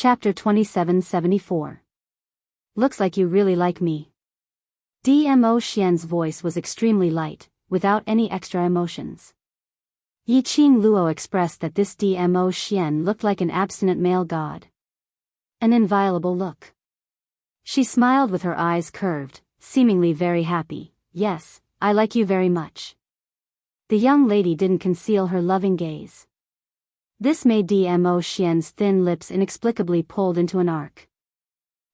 Chapter 2774. Looks like you really like me. Dmo Xian's voice was extremely light, without any extra emotions. Yiqing Luo expressed that this Dmo Xian looked like an abstinent male god. An inviolable look. She smiled with her eyes curved, seemingly very happy. Yes, I like you very much. The young lady didn't conceal her loving gaze. This made Dmo Xian's thin lips inexplicably pulled into an arc.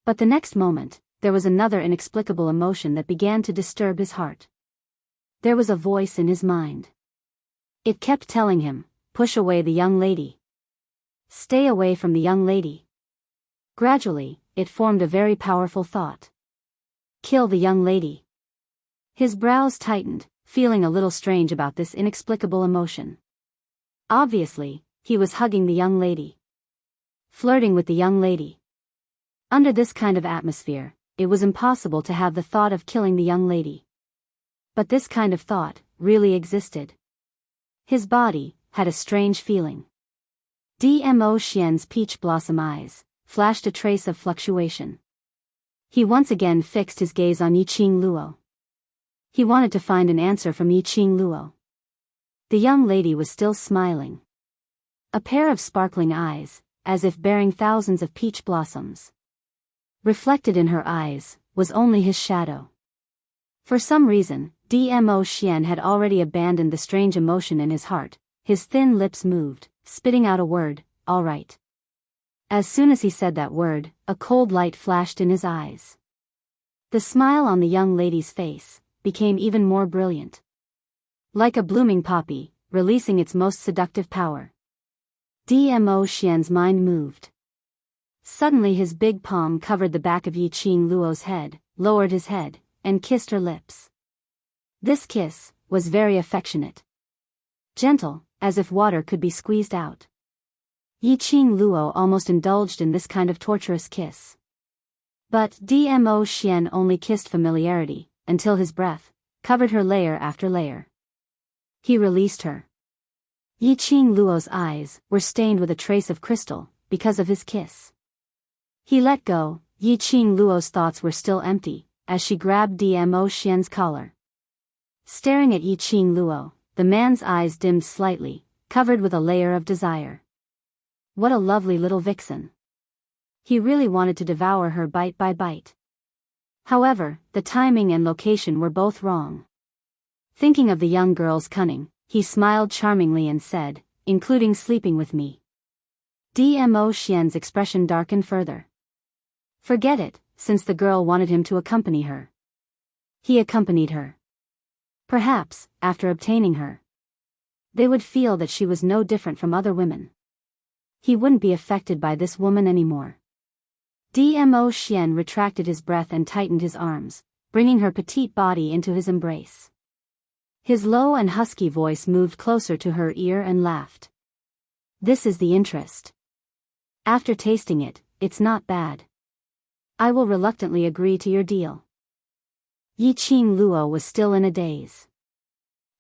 But the next moment, there was another inexplicable emotion that began to disturb his heart. There was a voice in his mind. It kept telling him, push away the young lady. Stay away from the young lady. Gradually, it formed a very powerful thought. Kill the young lady. His brows tightened, feeling a little strange about this inexplicable emotion. Obviously, he was hugging the young lady. Flirting with the young lady. Under this kind of atmosphere, it was impossible to have the thought of killing the young lady. But this kind of thought really existed. His body had a strange feeling. Dmo Xian's peach blossom eyes flashed a trace of fluctuation. He once again fixed his gaze on Yiqing Luo. He wanted to find an answer from Yiqing Luo. The young lady was still smiling. A pair of sparkling eyes, as if bearing thousands of peach blossoms. Reflected in her eyes was only his shadow. For some reason, Dmo Xian had already abandoned the strange emotion in his heart. His thin lips moved, spitting out a word, all right. As soon as he said that word, a cold light flashed in his eyes. The smile on the young lady's face became even more brilliant. Like a blooming poppy, releasing its most seductive power. Dmo Xian's mind moved. Suddenly his big palm covered the back of Yiqing Luo's head, lowered his head, and kissed her lips. This kiss was very affectionate. Gentle, as if water could be squeezed out. Yiqing Luo almost indulged in this kind of torturous kiss. But Dmo Xian only kissed familiarity, until his breath covered her layer after layer. He released her. Yiqing Luo's eyes were stained with a trace of crystal, because of his kiss. He let go. Yiqing Luo's thoughts were still empty, as she grabbed Dmo Xian's collar. Staring at Yiqing Luo, the man's eyes dimmed slightly, covered with a layer of desire. What a lovely little vixen. He really wanted to devour her bite by bite. However, the timing and location were both wrong. Thinking of the young girl's cunning, he smiled charmingly and said, including sleeping with me. Dmo Xian's expression darkened further. Forget it, since the girl wanted him to accompany her. He accompanied her. Perhaps, after obtaining her, they would feel that she was no different from other women. He wouldn't be affected by this woman anymore. Dmo Xian retracted his breath and tightened his arms, bringing her petite body into his embrace. His low and husky voice moved closer to her ear and laughed. This is the interest. After tasting it, it's not bad. I will reluctantly agree to your deal. Yiqing Luo was still in a daze.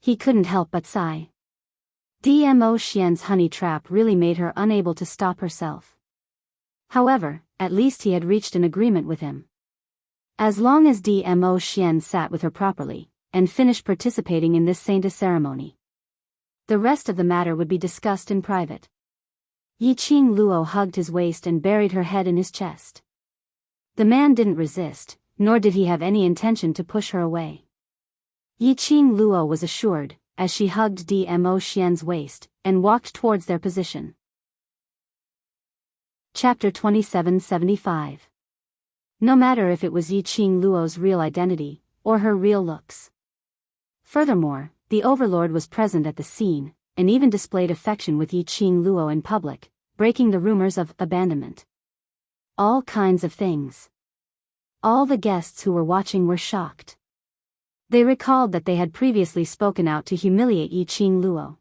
He couldn't help but sigh. Dmo Xian's honey trap really made her unable to stop herself. However, at least he had reached an agreement with him. As long as Dmo Xian sat with her properly, and finished participating in this saintly ceremony, the rest of the matter would be discussed in private. Yiqing Luo hugged his waist and buried her head in his chest. The man didn't resist, nor did he have any intention to push her away. Yiqing Luo was assured, as she hugged Dmo Xian's waist, and walked towards their position. Chapter 2775. No matter if it was Yiqing Luo's real identity, or her real looks. Furthermore, the overlord was present at the scene, and even displayed affection with Yiqing Luo in public, breaking the rumors of abandonment. All kinds of things. All the guests who were watching were shocked. They recalled that they had previously spoken out to humiliate Yiqing Luo.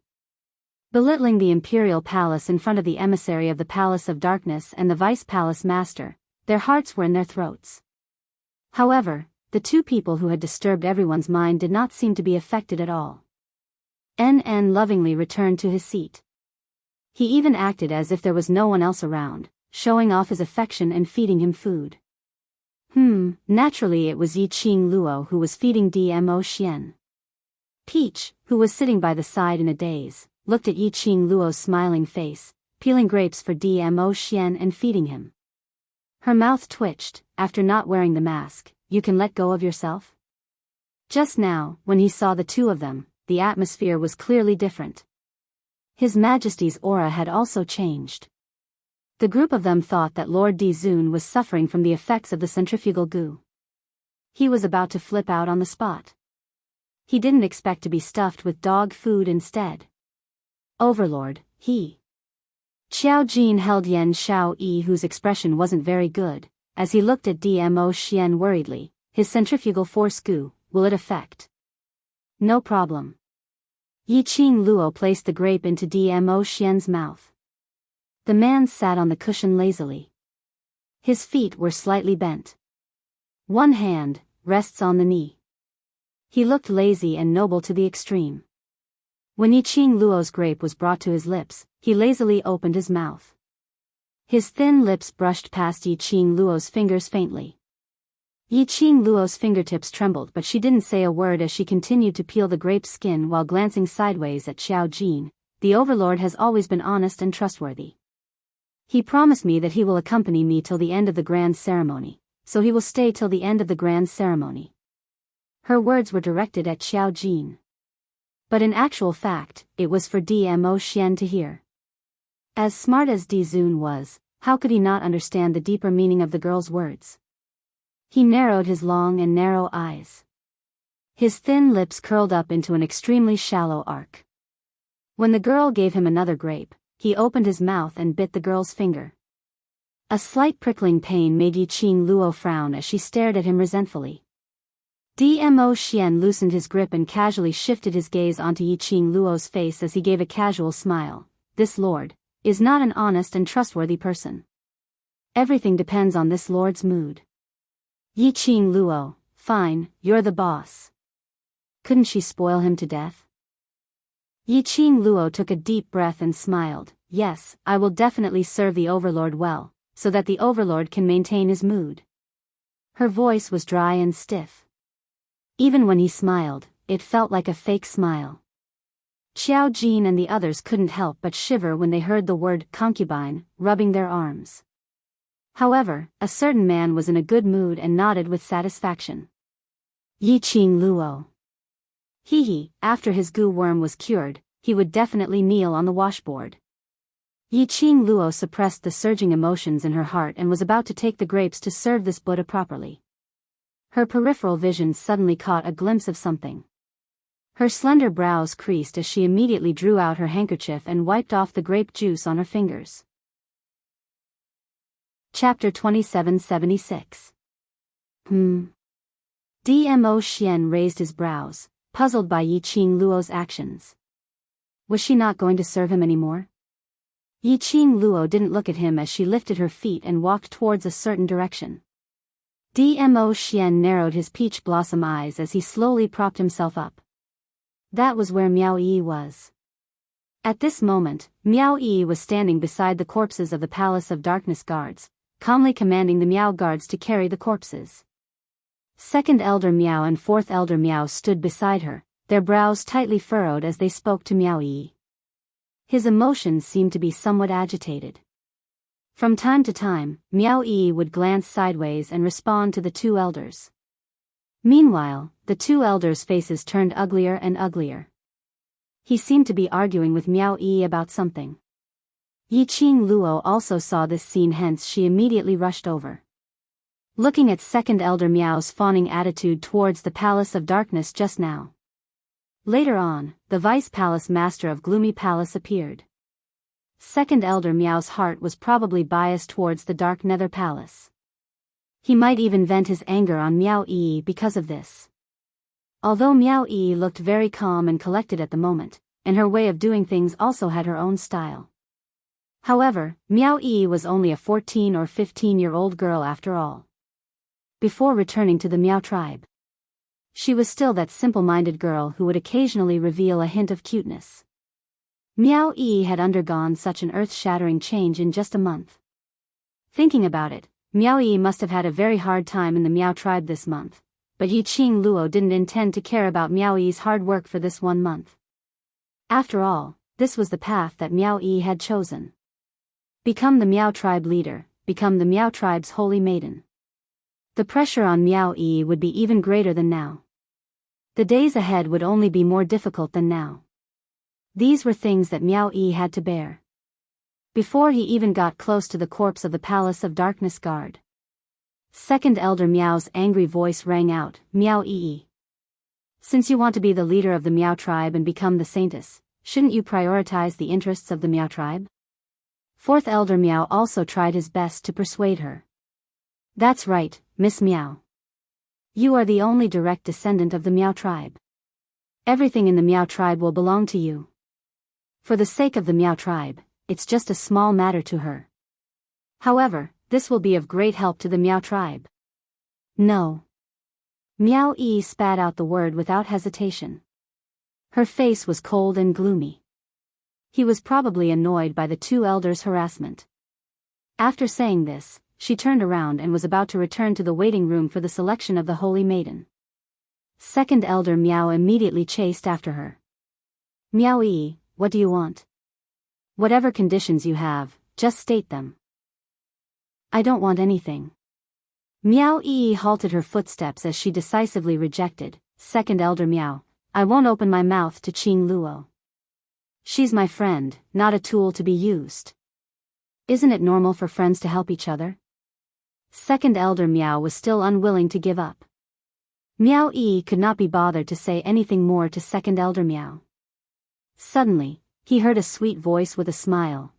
Belittling the imperial palace in front of the emissary of the Palace of Darkness and the vice palace master, their hearts were in their throats. However, the two people who had disturbed everyone's mind did not seem to be affected at all. NN lovingly returned to his seat. He even acted as if there was no one else around, showing off his affection and feeding him food. Naturally it was Yiqing Luo who was feeding Dmo Xian. Peach, who was sitting by the side in a daze, looked at Yiqing Luo's smiling face, peeling grapes for Dmo Xian and feeding him. Her mouth twitched. After not wearing the mask, you can let go of yourself? Just now, when he saw the two of them, the atmosphere was clearly different. His Majesty's aura had also changed. The group of them thought that Lord Dizun was suffering from the effects of the centrifugal goo. He was about to flip out on the spot. He didn't expect to be stuffed with dog food instead. Overlord, he. Xiao Jin held Yan Xiao Yi, whose expression wasn't very good, as he looked at Dmo Xian worriedly. His centrifugal force goo, will it affect? No problem. Yiqing Luo placed the grape into Dmo Xian's mouth. The man sat on the cushion lazily. His feet were slightly bent. One hand rests on the knee. He looked lazy and noble to the extreme. When Yiqing Luo's grape was brought to his lips, he lazily opened his mouth. His thin lips brushed past Yiqing Luo's fingers faintly. Yiqing Luo's fingertips trembled, but she didn't say a word as she continued to peel the grape's skin while glancing sideways at Xiao Jin. The Overlord has always been honest and trustworthy. He promised me that he will accompany me till the end of the grand ceremony, so he will stay till the end of the grand ceremony. Her words were directed at Xiao Jin. But in actual fact, it was for Dmo Xian to hear. As smart as Dizun was, how could he not understand the deeper meaning of the girl's words? He narrowed his long and narrow eyes. His thin lips curled up into an extremely shallow arc. When the girl gave him another grape, he opened his mouth and bit the girl's finger. A slight prickling pain made Yiqing Luo frown as she stared at him resentfully. Dmo Xian loosened his grip and casually shifted his gaze onto Yiqing Luo's face as he gave a casual smile. This lord is not an honest and trustworthy person. Everything depends on this lord's mood. Yiqing Luo, fine, you're the boss. Couldn't she spoil him to death? Yiqing Luo took a deep breath and smiled. Yes, I will definitely serve the Overlord well, so that the Overlord can maintain his mood. Her voice was dry and stiff. Even when he smiled, it felt like a fake smile. Xiao Jin and the others couldn't help but shiver when they heard the word concubine, rubbing their arms. However, a certain man was in a good mood and nodded with satisfaction. Yiqing Luo. After his goo worm was cured, he would definitely kneel on the washboard. Yiqing Luo suppressed the surging emotions in her heart and was about to take the grapes to serve this Buddha properly. Her peripheral vision suddenly caught a glimpse of something. Her slender brows creased as she immediately drew out her handkerchief and wiped off the grape juice on her fingers. Chapter 2776. Dmo Xian raised his brows, puzzled by Yiqing Luo's actions. Was she not going to serve him anymore? Yiqing Luo didn't look at him as she lifted her feet and walked towards a certain direction. Dmo Xian narrowed his peach blossom eyes as he slowly propped himself up. That was where Miao Yi was. At this moment, Miao Yi was standing beside the corpses of the Palace of Darkness guards, calmly commanding the Miao guards to carry the corpses. Second Elder Miao and Fourth Elder Miao stood beside her, their brows tightly furrowed as they spoke to Miao Yi. His emotions seemed to be somewhat agitated. From time to time, Miao Yi would glance sideways and respond to the two elders. Meanwhile, the two elders' faces turned uglier and uglier. He seemed to be arguing with Miao Yi about something. Yiqing Luo also saw this scene, hence she immediately rushed over. Looking at Second Elder Miao's fawning attitude towards the Palace of Darkness just now. Later on, the Vice Palace Master of Gloomy Palace appeared. Second Elder Miao's heart was probably biased towards the Dark Nether Palace. He might even vent his anger on Miao Yi because of this. Although Miao Yi looked very calm and collected at the moment, and her way of doing things also had her own style. However, Miao Yi was only a 14 or 15-year-old girl after all. Before returning to the Miao tribe, she was still that simple-minded girl who would occasionally reveal a hint of cuteness. Miao Yi had undergone such an earth-shattering change in just a month. Thinking about it, Miao Yi must have had a very hard time in the Miao tribe this month, but Yiqing Luo didn't intend to care about Miao Yi's hard work for this 1 month. After all, this was the path that Miao Yi had chosen. Become the Miao tribe leader, become the Miao tribe's holy maiden. The pressure on Miao Yi would be even greater than now. The days ahead would only be more difficult than now. These were things that Miao Yi had to bear. Before he even got close to the corpse of the Palace of Darkness Guard, Second Elder Miao's angry voice rang out, "Miao Yi. Since you want to be the leader of the Miao tribe and become the saintess, shouldn't you prioritize the interests of the Miao tribe?" Fourth Elder Miao also tried his best to persuade her. "That's right, Miss Miao. You are the only direct descendant of the Miao tribe. Everything in the Miao tribe will belong to you. For the sake of the Miao tribe, it's just a small matter to her. However, this will be of great help to the Miao tribe." "No." Miao Yi spat out the word without hesitation. Her face was cold and gloomy. He was probably annoyed by the two elders' harassment. After saying this, she turned around and was about to return to the waiting room for the selection of the Holy Maiden. Second Elder Miao immediately chased after her. "Miao Yi, what do you want? Whatever conditions you have, just state them." "I don't want anything." Miao Yi halted her footsteps as she decisively rejected. "Second Elder Miao, I won't open my mouth to Qing Luo. She's my friend, not a tool to be used. Isn't it normal for friends to help each other?" Second Elder Miao was still unwilling to give up. Miao Yi could not be bothered to say anything more to Second Elder Miao. Suddenly, he heard a sweet voice with a smile.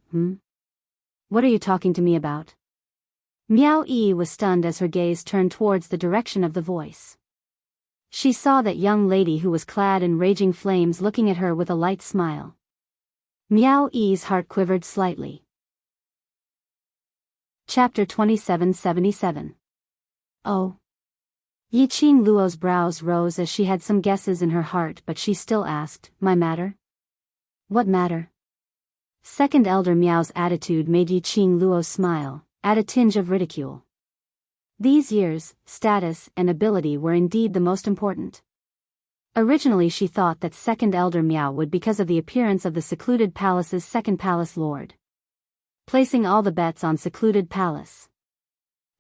What are you talking to me about?" Miao Yi was stunned as her gaze turned towards the direction of the voice. She saw that young lady who was clad in raging flames looking at her with a light smile. Miao Yi's heart quivered slightly. Chapter 2777. Oh. Yiqing Luo's brows rose as she had some guesses in her heart, but she still asked, "My matter? What matter?" Second Elder Miao's attitude made Yiqing Luo smile, add a tinge of ridicule. These years, status, and ability were indeed the most important. Originally she thought that Second Elder Miao would because of the appearance of the Secluded Palace's second palace lord. Placing all the bets on Secluded Palace.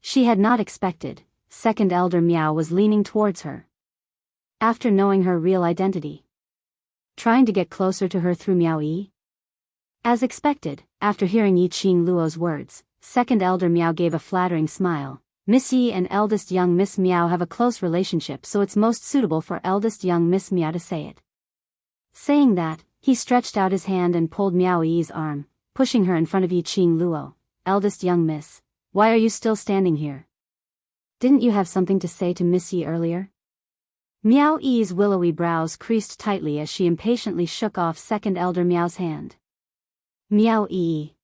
She had not expected, Second Elder Miao was leaning towards her. After knowing her real identity. Trying to get closer to her through Miao Yi? As expected, after hearing Yiqing Luo's words, Second Elder Miao gave a flattering smile. "Miss Yi and eldest young Miss Miao have a close relationship, so it's most suitable for eldest young Miss Miao to say it." Saying that, he stretched out his hand and pulled Miao Yi's arm, pushing her in front of Yiqing Luo. "Eldest young miss, why are you still standing here? Didn't you have something to say to Miss Yi earlier?" Miao Yi's willowy brows creased tightly as she impatiently shook off Second Elder Miao's hand. "Miao Yi."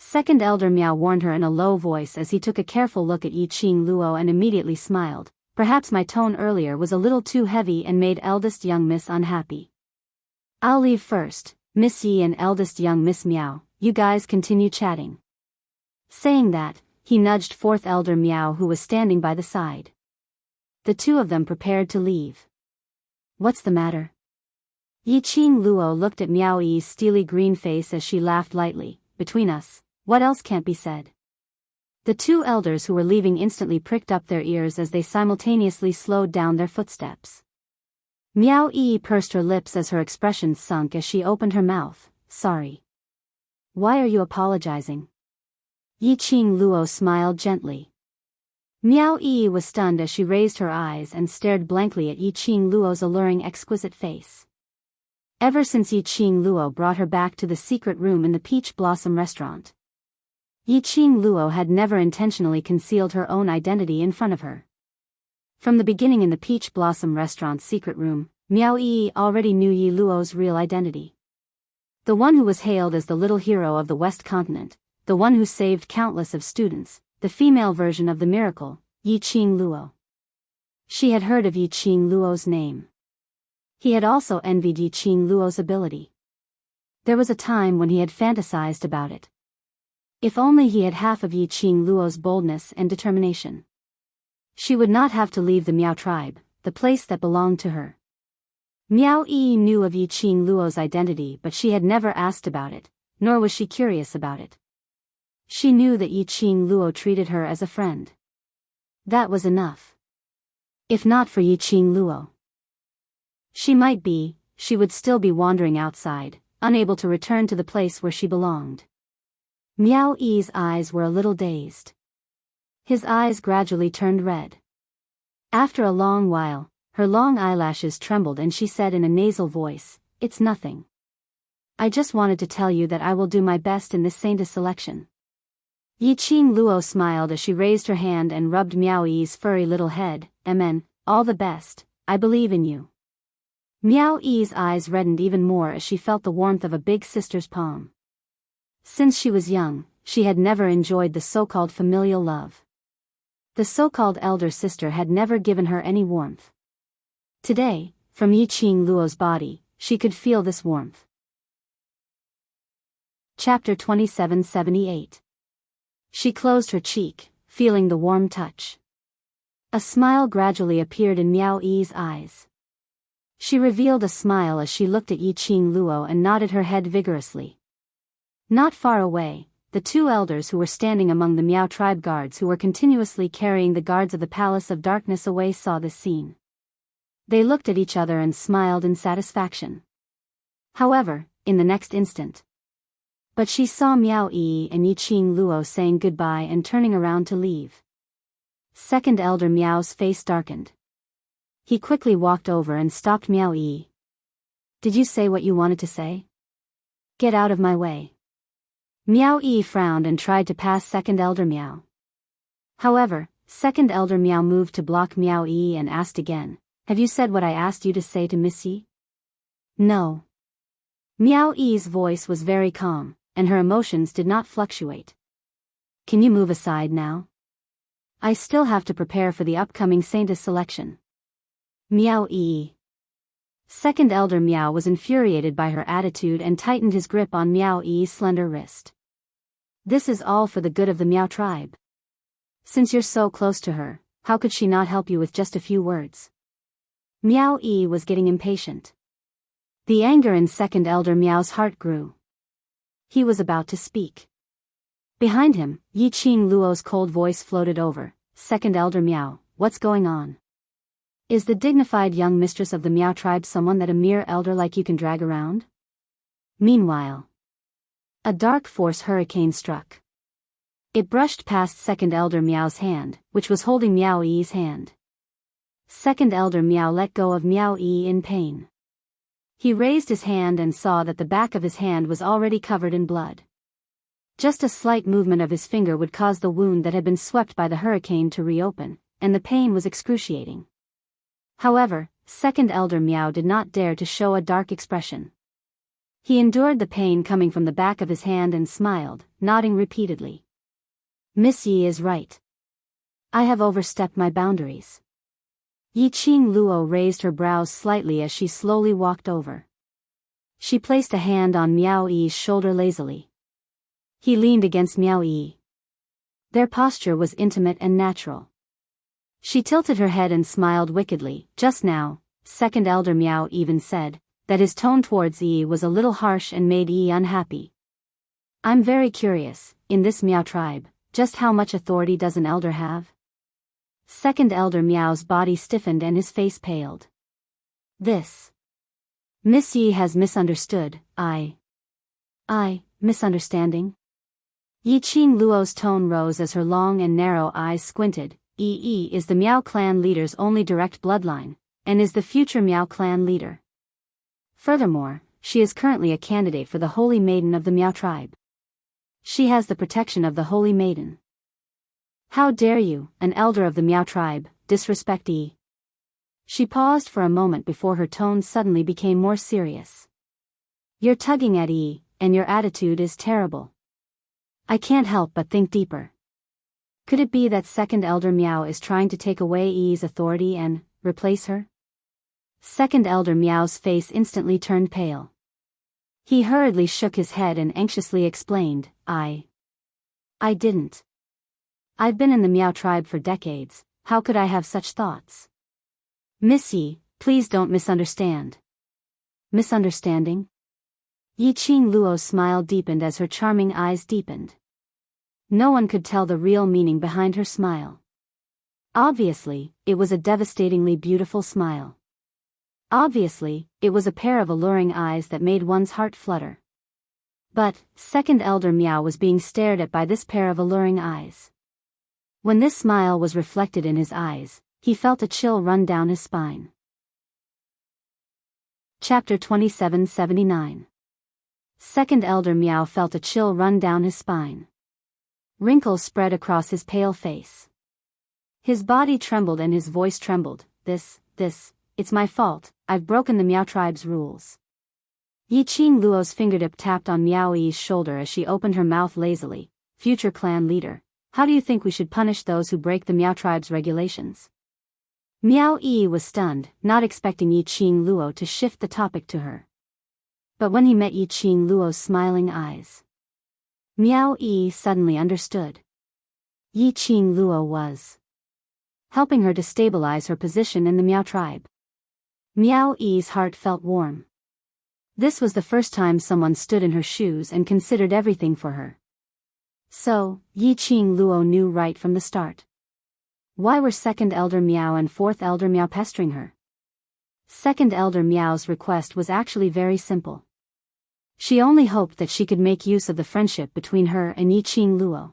Second Elder Miao warned her in a low voice as he took a careful look at Yiqing Luo and immediately smiled. "Perhaps my tone earlier was a little too heavy and made eldest young miss unhappy. I'll leave first, Miss Yi and eldest young Miss Miao, you guys continue chatting." Saying that, he nudged fourth Elder Miao who was standing by the side. The two of them prepared to leave. "What's the matter?" Yiqing Luo looked at Miao Yi's steely green face as she laughed lightly. "Between us, what else can't be said?" The two elders who were leaving instantly pricked up their ears as they simultaneously slowed down their footsteps. Miao Yi pursed her lips as her expression sunk as she opened her mouth. "Sorry." "Why are you apologizing?" Yiqing Luo smiled gently. Miao Yi was stunned as she raised her eyes and stared blankly at Yiqing Luo's alluring exquisite face. Ever since Yiqing Luo brought her back to the secret room in the Peach Blossom restaurant, Yiqing Luo had never intentionally concealed her own identity in front of her. From the beginning in the Peach Blossom restaurant's secret room, Miao Yi already knew Yi Luo's real identity. The one who was hailed as the little hero of the West Continent, the one who saved countless of students, the female version of the miracle, Yiqing Luo. She had heard of Yiqing Luo's name. He had also envied Yiqing Luo's ability. There was a time when he had fantasized about it. If only he had half of Yiqing Luo's boldness and determination. She would not have to leave the Miao tribe, the place that belonged to her. Miao Yi knew of Yiqing Luo's identity, but she had never asked about it, nor was she curious about it. She knew that Yiqing Luo treated her as a friend. That was enough. If not for Yiqing Luo, she would still be wandering outside, unable to return to the place where she belonged. Miao Yi's eyes were a little dazed. His eyes gradually turned red. After a long while, her long eyelashes trembled and she said in a nasal voice, "It's nothing. I just wanted to tell you that I will do my best in this Saintess selection." Yiqing Luo smiled as she raised her hand and rubbed Miao Yi's furry little head. "Amen, all the best, I believe in you." Miao Yi's eyes reddened even more as she felt the warmth of a big sister's palm. Since she was young, she had never enjoyed the so-called familial love. The so-called elder sister had never given her any warmth. Today, from Yiqing Luo's body, she could feel this warmth. Chapter 2778. She closed her cheek, feeling the warm touch. A smile gradually appeared in Miao Yi's eyes. She revealed a smile as she looked at Yiqing Luo and nodded her head vigorously. Not far away, the two elders who were standing among the Miao tribe guards who were continuously carrying the guards of the Palace of Darkness away saw this scene. They looked at each other and smiled in satisfaction. However, in the next instant, but she saw Miao Yi and Yiqing Luo saying goodbye and turning around to leave. Second elder Miao's face darkened. He quickly walked over and stopped Miao Yi. "Did you say what you wanted to say? Get out of my way." Miao Yi frowned and tried to pass second elder Miao. However, second elder Miao moved to block Miao Yi and asked again, "Have you said what I asked you to say to Miss Yi?" "No." Miao Yi's voice was very calm, and her emotions did not fluctuate. "Can you move aside now? I still have to prepare for the upcoming Saintess selection." Miao Yi. Second elder Miao was infuriated by her attitude and tightened his grip on Miao Yi's slender wrist. "This is all for the good of the Miao tribe. Since you're so close to her, how could she not help you with just a few words?" Miao Yi was getting impatient. The anger in second elder Miao's heart grew. He was about to speak. Behind him, Yiqing Luo's cold voice floated over, "Second elder Miao, what's going on? Is the dignified young mistress of the Miao tribe someone that a mere elder like you can drag around?" Meanwhile, a dark force hurricane struck. It brushed past second elder Miao's hand, which was holding Miao Yi's hand. Second elder Miao let go of Miao Yi in pain. He raised his hand and saw that the back of his hand was already covered in blood. Just a slight movement of his finger would cause the wound that had been swept by the hurricane to reopen, and the pain was excruciating. However, second elder Miao did not dare to show a dark expression. He endured the pain coming from the back of his hand and smiled, nodding repeatedly. "Miss Yi is right. I have overstepped my boundaries." Yiqing Luo raised her brows slightly as she slowly walked over. She placed a hand on Miao Yi's shoulder lazily. He leaned against Miao Yi. Their posture was intimate and natural. She tilted her head and smiled wickedly. Just now, second elder Miao even said that his tone towards Yi was a little harsh and made Yi unhappy. "I'm very curious, in this Miao tribe, just how much authority does an elder have?" Second elder Miao's body stiffened and his face paled. "This Miss Yi has misunderstood. I misunderstanding?" Yiqing Luo's tone rose as her long and narrow eyes squinted. Yi is the Miao clan leader's only direct bloodline, and is the future Miao clan leader. Furthermore, she is currently a candidate for the Holy Maiden of the Miao tribe. She has the protection of the Holy Maiden. How dare you, an elder of the Miao tribe, disrespect Yi? She paused for a moment before her tone suddenly became more serious. "You're tugging at Yi, and your attitude is terrible. I can't help but think deeper. Could it be that second elder Miao is trying to take away Yi's authority and replace her?" Second elder Miao's face instantly turned pale. He hurriedly shook his head and anxiously explained, I didn't. I've been in the Meow tribe for decades, how could I have such thoughts? Miss Yi, please don't misunderstand. Misunderstanding? Yiqing Luo's smile deepened as her charming eyes deepened. No one could tell the real meaning behind her smile. Obviously, it was a devastatingly beautiful smile. Obviously, it was a pair of alluring eyes that made one's heart flutter. But, second elder Meow was being stared at by this pair of alluring eyes. When this smile was reflected in his eyes, he felt a chill run down his spine. Chapter 2779. Second elder Meow felt a chill run down his spine. Wrinkles spread across his pale face. His body trembled and his voice trembled. It's my fault, I've broken the Meow tribe's rules. Yiqing Luo's fingertip tapped on Miao Yi's shoulder as she opened her mouth lazily. Future clan leader, how do you think we should punish those who break the Meow tribe's regulations? Miao Yi was stunned, not expecting Yiqing Luo to shift the topic to her. But when he met Yiqing Luo's smiling eyes, Miao Yi suddenly understood. Yiqing Luo was helping her to stabilize her position in the Meow tribe. Miao Yi's heart felt warm. This was the first time someone stood in her shoes and considered everything for her. So, Yiqing Luo knew right from the start. Why were second elder Meow and fourth elder Meow pestering her? Second elder Meow's request was actually very simple. She only hoped that she could make use of the friendship between her and Yiqing Luo.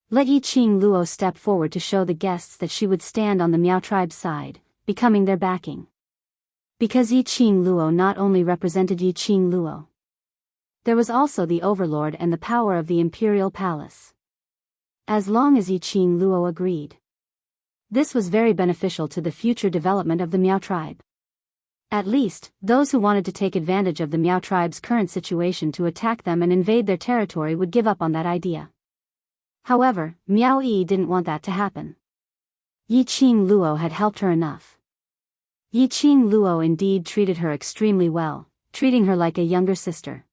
Let Yiqing Luo step forward to show the guests that she would stand on the Meow tribe's side, becoming their backing. Because Yiqing Luo not only represented Yiqing Luo. There was also the overlord and the power of the imperial palace. As long as Yiqing Luo agreed. This was very beneficial to the future development of the Meow tribe. At least, those who wanted to take advantage of the Meow tribe's current situation to attack them and invade their territory would give up on that idea. However, Miao Yi didn't want that to happen. Yiqing Luo had helped her enough. Yiqing Luo indeed treated her extremely well, treating her like a younger sister.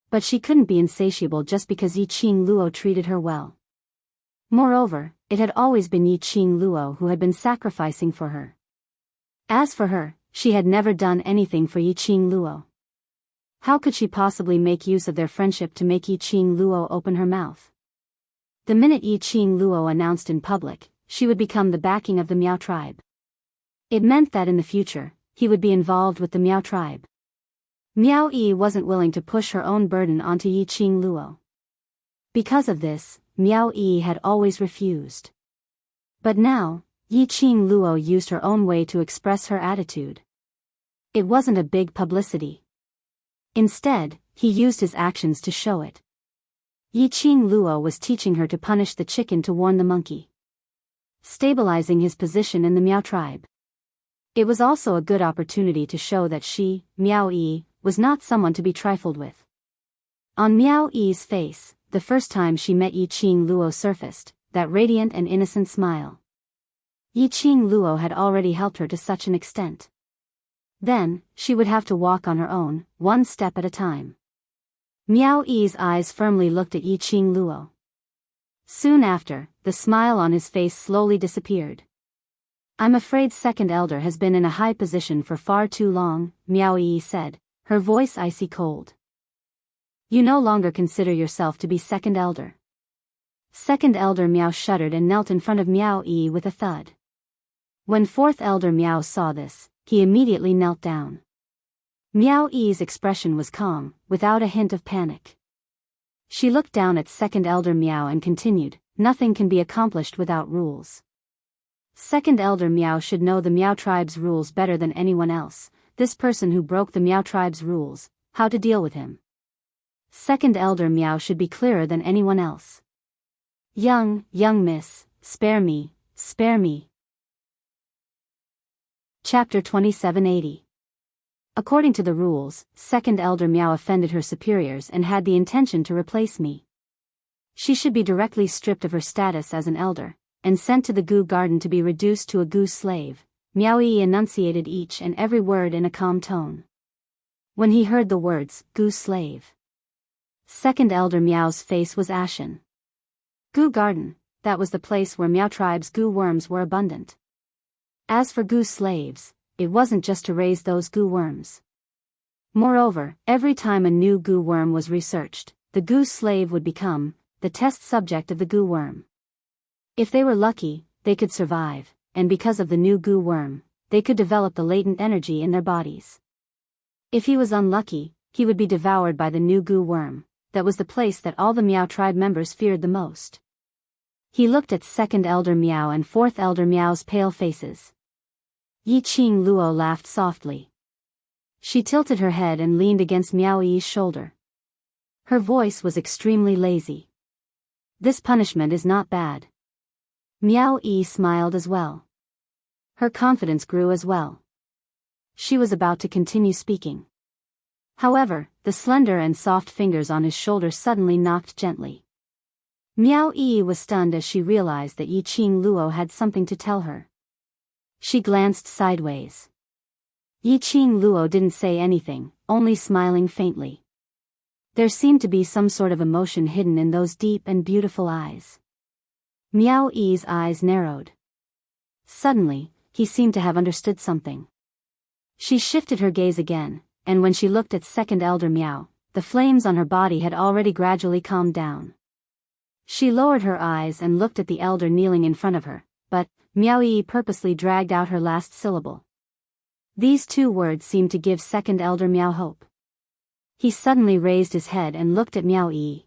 But she couldn't be insatiable just because Yiqing Luo treated her well. Moreover, it had always been Yiqing Luo who had been sacrificing for her. As for her, she had never done anything for Yiqing Luo. How could she possibly make use of their friendship to make Yiqing Luo open her mouth? The minute Yiqing Luo announced in public, she would become the backing of the Meow tribe. It meant that in the future, he would be involved with the Meow tribe. Miao Yi wasn't willing to push her own burden onto Yiqing Luo. Because of this, Miao Yi had always refused. But now, Yiqing Luo used her own way to express her attitude. It wasn't a big publicity. Instead, he used his actions to show it. Yiqing Luo was teaching her to punish the chicken to warn the monkey, stabilizing his position in the Meow tribe. It was also a good opportunity to show that she, Miao Yi, was not someone to be trifled with. On Miao Yi's face, the first time she met Yiqing Luo surfaced, that radiant and innocent smile. Yiqing Luo had already helped her to such an extent. Then, she would have to walk on her own, one step at a time. Miao Yi's eyes firmly looked at Yiqing Luo. Soon after, the smile on his face slowly disappeared. I'm afraid second elder has been in a high position for far too long, Miao Yi said, her voice icy cold. You no longer consider yourself to be second elder. Second elder Miao shuddered and knelt in front of Miao Yi with a thud. When fourth elder Miao saw this, he immediately knelt down. Miao Yi's expression was calm, without a hint of panic. She looked down at second elder Miao and continued, nothing can be accomplished without rules. Second elder Miao should know the Meow tribe's rules better than anyone else, this person who broke the Meow tribe's rules, how to deal with him. Second elder Miao should be clearer than anyone else. Young miss, spare me, spare me. Chapter 2780. According to the rules, second elder Miao offended her superiors and had the intention to replace me. She should be directly stripped of her status as an elder, and sent to the Gu garden to be reduced to a Gu slave. Miao Yi enunciated each and every word in a calm tone. When he heard the words, Gu slave, second elder Miao's face was ashen. Goo Garden, that was the place where Meow Tribe's goo worms were abundant. As for goo slaves, it wasn't just to raise those goo worms. Moreover, every time a new goo worm was researched, the goo slave would become the test subject of the goo worm. If they were lucky, they could survive, and because of the new goo worm, they could develop the latent energy in their bodies. If he was unlucky, he would be devoured by the new goo worm. That was the place that all the Meow Tribe members feared the most. He looked at second Elder Meow and fourth Elder Meow's pale faces. Yiqing Luo laughed softly. She tilted her head and leaned against Meow Yi's shoulder. Her voice was extremely lazy. This punishment is not bad. Meow Yi smiled as well. Her confidence grew as well. She was about to continue speaking. However, the slender and soft fingers on his shoulder suddenly knocked gently. Meow Yi was stunned as she realized that Yiqing Luo had something to tell her. She glanced sideways. Yiqing Luo didn't say anything, only smiling faintly. There seemed to be some sort of emotion hidden in those deep and beautiful eyes. Meow Yi's eyes narrowed. Suddenly, he seemed to have understood something. She shifted her gaze again, and when she looked at second Elder Meow, the flames on her body had already gradually calmed down. She lowered her eyes and looked at the elder kneeling in front of her, but Meow Yi purposely dragged out her last syllable. These two words seemed to give second Elder Meow hope. He suddenly raised his head and looked at Meow Yi.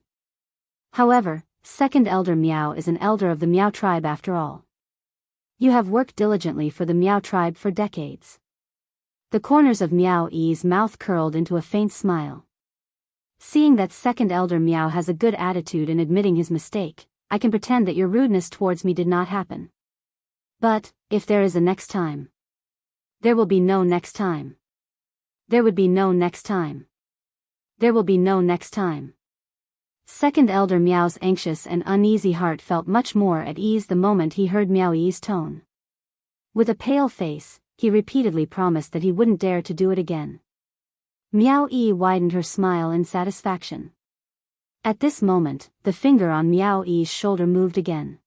However, second Elder Meow is an elder of the Meow Tribe after all. You have worked diligently for the Meow Tribe for decades. The corners of Meow Yi's mouth curled into a faint smile. Seeing that second Elder Meow has a good attitude in admitting his mistake, I can pretend that your rudeness towards me did not happen. But, if there is a next time. There will be no next time. There would be no next time. There will be no next time. Second Elder Meow's anxious and uneasy heart felt much more at ease the moment he heard Meow Yi's tone. With a pale face, he repeatedly promised that he wouldn't dare to do it again. Meow Yi widened her smile in satisfaction. At this moment, the finger on Meow Yi's shoulder moved again.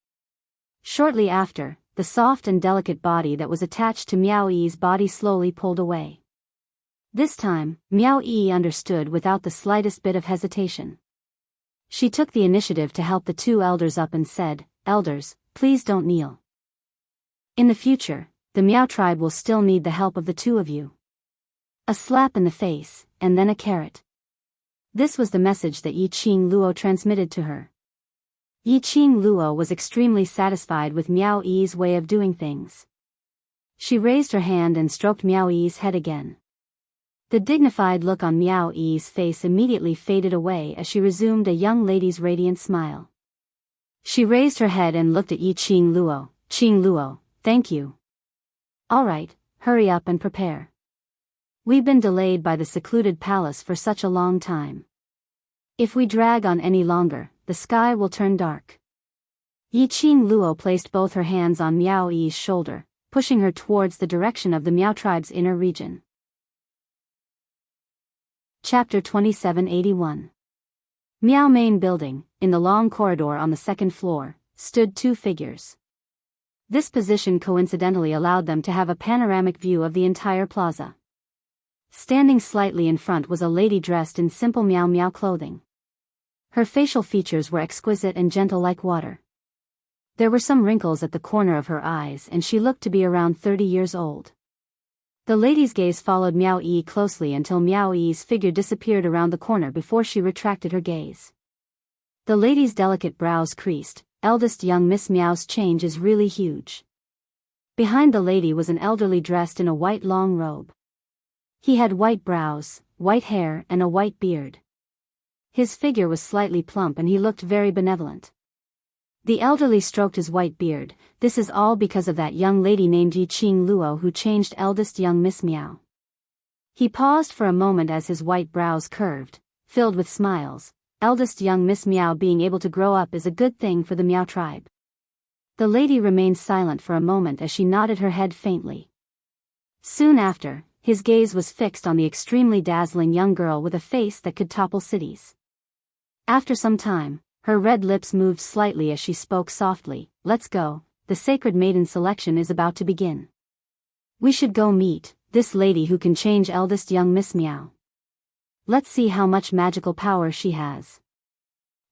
Shortly after, the soft and delicate body that was attached to Meow Yi's body slowly pulled away. This time, Meow Yi understood without the slightest bit of hesitation. She took the initiative to help the two elders up and said, "Elders, please don't kneel. In the future, the Meow Tribe will still need the help of the two of you." A slap in the face, and then a carrot. This was the message that Yiqing Luo transmitted to her. Yiqing Luo was extremely satisfied with Meow Yi's way of doing things. She raised her hand and stroked Meow Yi's head again. The dignified look on Meow Yi's face immediately faded away as she resumed a young lady's radiant smile. She raised her head and looked at Yiqing Luo. "Qing Luo, thank you. All right, hurry up and prepare. We've been delayed by the secluded palace for such a long time. If we drag on any longer, the sky will turn dark." Yiqing Luo placed both her hands on Meow Yi's shoulder, pushing her towards the direction of the Meow Tribe's inner region. Chapter 2781. Meow Main Building. In the long corridor on the second floor, stood two figures. This position coincidentally allowed them to have a panoramic view of the entire plaza. Standing slightly in front was a lady dressed in simple Meow Meow clothing. Her facial features were exquisite and gentle like water. There were some wrinkles at the corner of her eyes and she looked to be around 30 years old. The lady's gaze followed Meow Yi closely until Meow Yi's figure disappeared around the corner before she retracted her gaze. The lady's delicate brows creased. "Eldest young Miss Meow's change is really huge." Behind the lady was an elderly dressed in a white long robe. He had white brows, white hair and a white beard. His figure was slightly plump and he looked very benevolent. The elderly stroked his white beard. "This is all because of that young lady named Yiqing Luo who changed eldest young Miss Meow." He paused for a moment as his white brows curved, filled with smiles. "Eldest young Miss Meow being able to grow up is a good thing for the Meow Tribe." The lady remained silent for a moment as she nodded her head faintly. Soon after, his gaze was fixed on the extremely dazzling young girl with a face that could topple cities. After some time, Her red lips moved slightly as she spoke softly. Let's go, the sacred maiden selection is about to begin. We should go meet this lady who can change eldest young Miss Meow. Let's see how much magical power she has.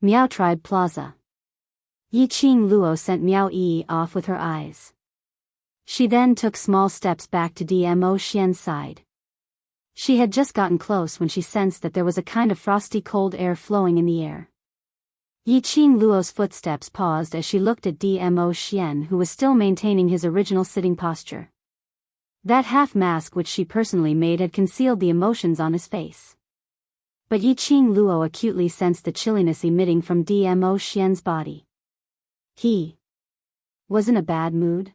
Meow Tribe Plaza. Yiqing Luo sent Miao Yi off with her eyes. She then took small steps back to Dmo Xian's side. She had just gotten close when she sensed that there was a kind of frosty cold air flowing in the air. Yiqing Luo's footsteps paused as she looked at Dmo Xian, who was still maintaining his original sitting posture. That half mask which she personally made had concealed the emotions on his face. But Yiqing Luo acutely sensed the chilliness emitting from Dmo Xian's body. He was in a bad mood.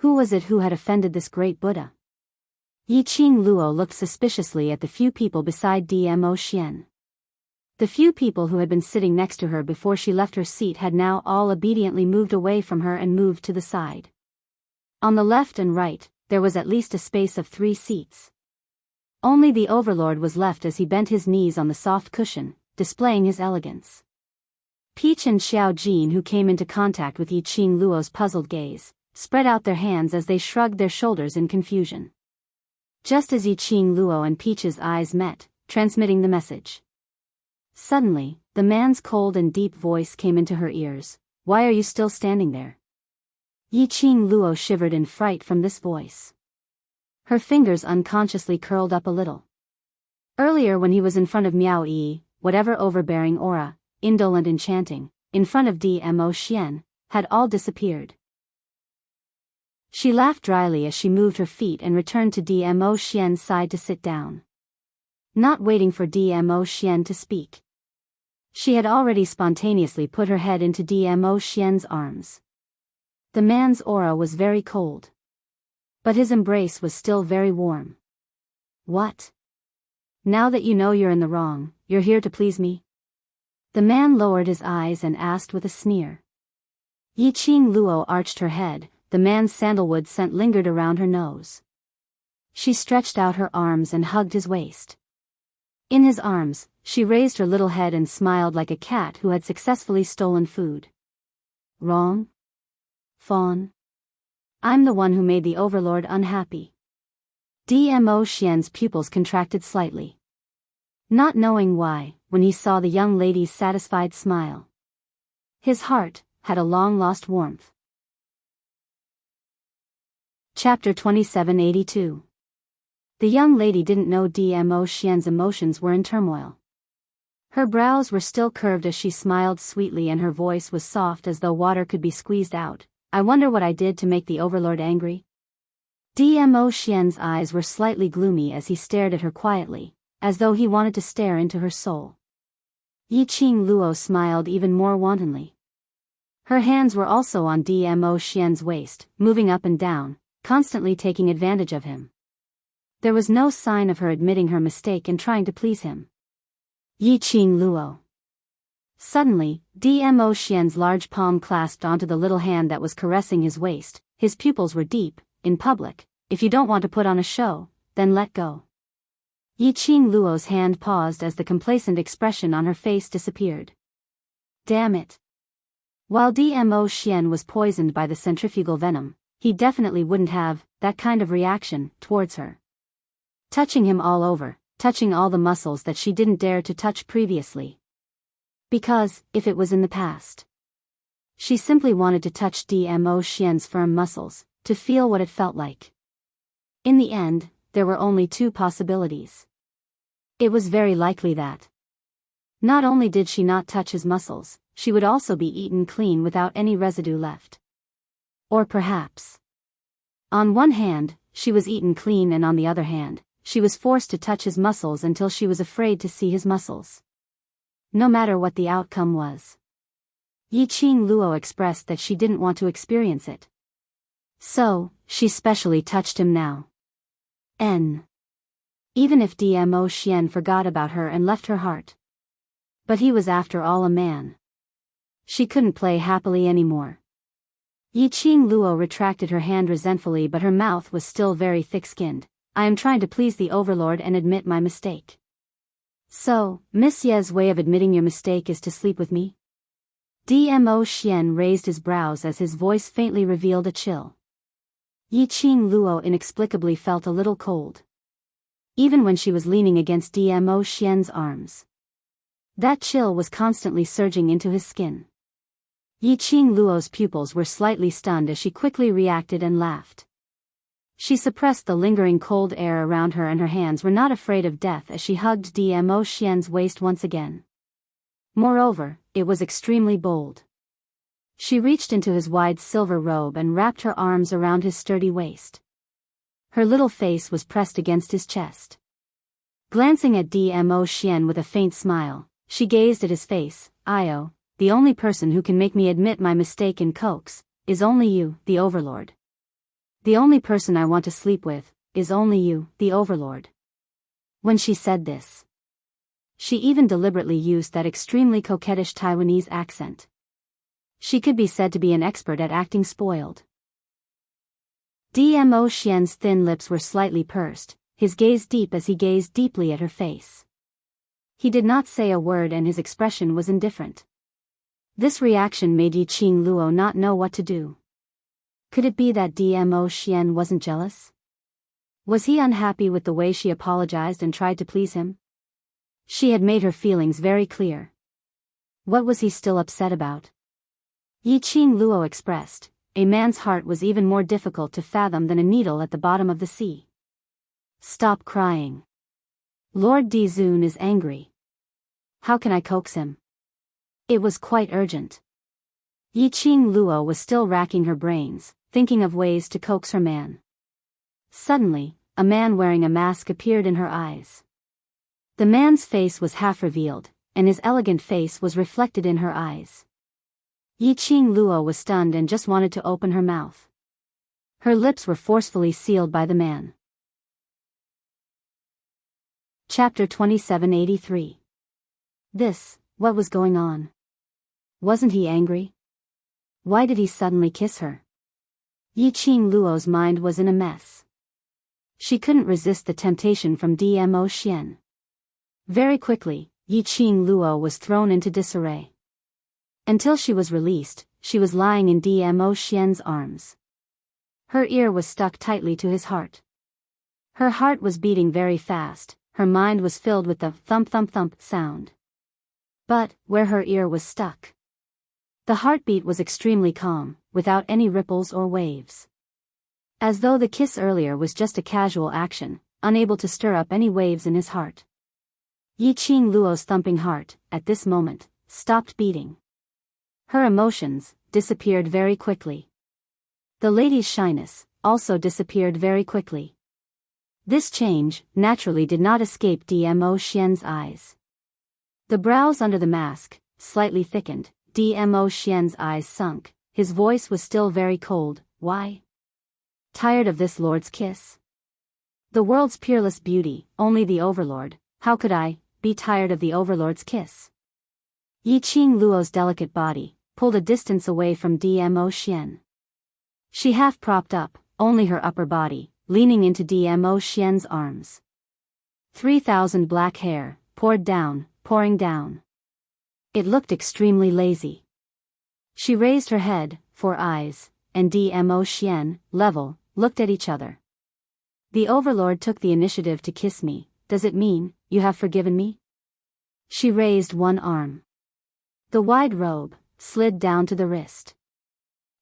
Who was it who had offended this great Buddha? Yiqing Luo looked suspiciously at the few people beside Dmo Xian. The few people who had been sitting next to her before she left her seat had now all obediently moved away from her and moved to the side. On the left and right, there was at least a space of 3 seats. Only the overlord was left as he bent his knees on the soft cushion, displaying his elegance. Peach and Xiao Jin, who came into contact with Yiqing Luo's puzzled gaze, spread out their hands as they shrugged their shoulders in confusion. Just as Yiqing Luo and Peach's eyes met, transmitting the message. Suddenly, the man's cold and deep voice came into her ears. Why are you still standing there? Yiqing Luo shivered in fright from this voice. Her fingers unconsciously curled up a little. Earlier when he was in front of Miao Yi, whatever overbearing aura, indolent enchanting, in front of Dmo Xian, had all disappeared. She laughed dryly as she moved her feet and returned to Dmo Xian's side to sit down. Not waiting for Dmo Xian to speak. She had already spontaneously put her head into Dmo Xian's arms. The man's aura was very cold. But his embrace was still very warm. What? Now that you know you're in the wrong, you're here to please me? The man lowered his eyes and asked with a sneer. Yiqing Luo arched her head, the man's sandalwood scent lingered around her nose. She stretched out her arms and hugged his waist. In his arms, she raised her little head and smiled like a cat who had successfully stolen food. Wrong? Fawn? I'm the one who made the overlord unhappy. Dmo Xian's pupils contracted slightly. Not knowing why, when he saw the young lady's satisfied smile. His heart had a long-lost warmth. Chapter 2782. The young lady didn't know Dmo Xian's emotions were in turmoil. Her brows were still curved as she smiled sweetly and her voice was soft as though water could be squeezed out. I wonder what I did to make the overlord angry? Dmo Xian's eyes were slightly gloomy as he stared at her quietly, as though he wanted to stare into her soul. Yiqing Luo smiled even more wantonly. Her hands were also on Dmo Xian's waist, moving up and down, constantly taking advantage of him. There was no sign of her admitting her mistake and trying to please him. Yiqing Luo. Suddenly, Dmo Xian's large palm clasped onto the little hand that was caressing his waist. His pupils were deep. In public, if you don't want to put on a show, then let go. Yiqing Luo's hand paused as the complacent expression on her face disappeared. Damn it. While Dmo Xian was poisoned by the centrifugal venom, he definitely wouldn't have that kind of reaction towards her. Touching him all over, touching all the muscles that she didn't dare to touch previously. Because, if it was in the past, she simply wanted to touch Dmo Xian's firm muscles, to feel what it felt like. In the end, there were only 2 possibilities. It was very likely that not only did she not touch his muscles, she would also be eaten clean without any residue left. Or perhaps, on one hand, she was eaten clean and on the other hand, she was forced to touch his muscles until she was afraid to see his muscles. No matter what the outcome was. Yiqing Luo expressed that she didn't want to experience it. So, she specially touched him now. Even if Dmo Xian forgot about her and left her heart. But he was after all a man. She couldn't play happily anymore. Yiqing Luo retracted her hand resentfully, but her mouth was still very thick-skinned. I am trying to please the overlord and admit my mistake. So, Miss Ye's way of admitting your mistake is to sleep with me? Dmo Xian raised his brows as his voice faintly revealed a chill. Yiqing Luo inexplicably felt a little cold. Even when she was leaning against Dmo Xian's arms. That chill was constantly surging into his skin. Yiqing Luo's pupils were slightly stunned as she quickly reacted and laughed. She suppressed the lingering cold air around her, and her hands were not afraid of death as she hugged Dmo Xian's waist once again. Moreover, it was extremely bold. She reached into his wide silver robe and wrapped her arms around his sturdy waist. Her little face was pressed against his chest. Glancing at Dmo Xian with a faint smile, she gazed at his face. "Io, the only person who can make me admit my mistake in coax, is only you, the Overlord. The only person I want to sleep with, is only you, the Overlord." When she said this, she even deliberately used that extremely coquettish Taiwanese accent. She could be said to be an expert at acting spoiled. Dmo Xian's thin lips were slightly pursed, his gaze deep as he gazed deeply at her face. He did not say a word and his expression was indifferent. This reaction made Yiqing Luo not know what to do. Could it be that Dmo Xian wasn't jealous? Was he unhappy with the way she apologized and tried to please him? She had made her feelings very clear. What was he still upset about? Yiqing Luo expressed, "A man's heart was even more difficult to fathom than a needle at the bottom of the sea." Stop crying. Lord Dizun is angry. How can I coax him? It was quite urgent. Yiqing Luo was still racking her brains, thinking of ways to coax her man. Suddenly, a man wearing a mask appeared in her eyes. The man's face was half revealed, and his elegant face was reflected in her eyes. Yiqing Luo was stunned and just wanted to open her mouth. Her lips were forcefully sealed by the man. Chapter 2783. What was going on? Wasn't he angry? Why did he suddenly kiss her? Yiqing Luo's mind was in a mess. She couldn't resist the temptation from Dmo Xian. Very quickly, Yiqing Luo was thrown into disarray. Until she was released, she was lying in Dmo Xian's arms. Her ear was stuck tightly to his heart. Her heart was beating very fast, her mind was filled with the thump-thump-thump sound. But, where her ear was stuck, the heartbeat was extremely calm, without any ripples or waves. As though the kiss earlier was just a casual action, unable to stir up any waves in his heart. Yiqing Luo's thumping heart, at this moment, stopped beating. Her emotions disappeared very quickly. The lady's shyness also disappeared very quickly. This change naturally did not escape Dmo Xian's eyes. The brows under the mask slightly thickened, Dmo Xian's eyes sunk, his voice was still very cold. "Why? Tired of this lord's kiss? The world's peerless beauty, only the Overlord, how could I be tired of the Overlord's kiss?" Yiqing Luo's delicate body pulled a distance away from Dmo Xian. She half propped up, only her upper body, leaning into Dmo Xian's arms. 3,000 black hair poured down, pouring down. It looked extremely lazy. She raised her head, for eyes, and Dmo Xian, level, looked at each other. "The Overlord took the initiative to kiss me, does it mean you have forgiven me?" She raised one arm. The wide robe slid down to the wrist.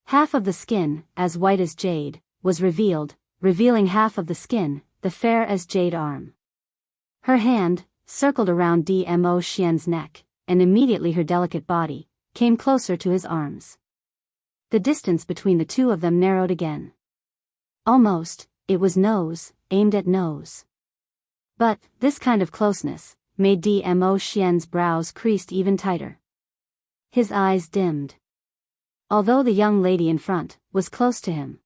Half of the skin, as white as jade, was revealed, revealing half of the skin, the fair as jade arm. Her hand circled around Dmo Xian's neck, and immediately her delicate body came closer to his arms. The distance between the two of them narrowed again. Almost, it was nose, aimed at nose. But, this kind of closeness made Dmo Xian's brows creased even tighter. His eyes dimmed. Although the young lady in front was close to him.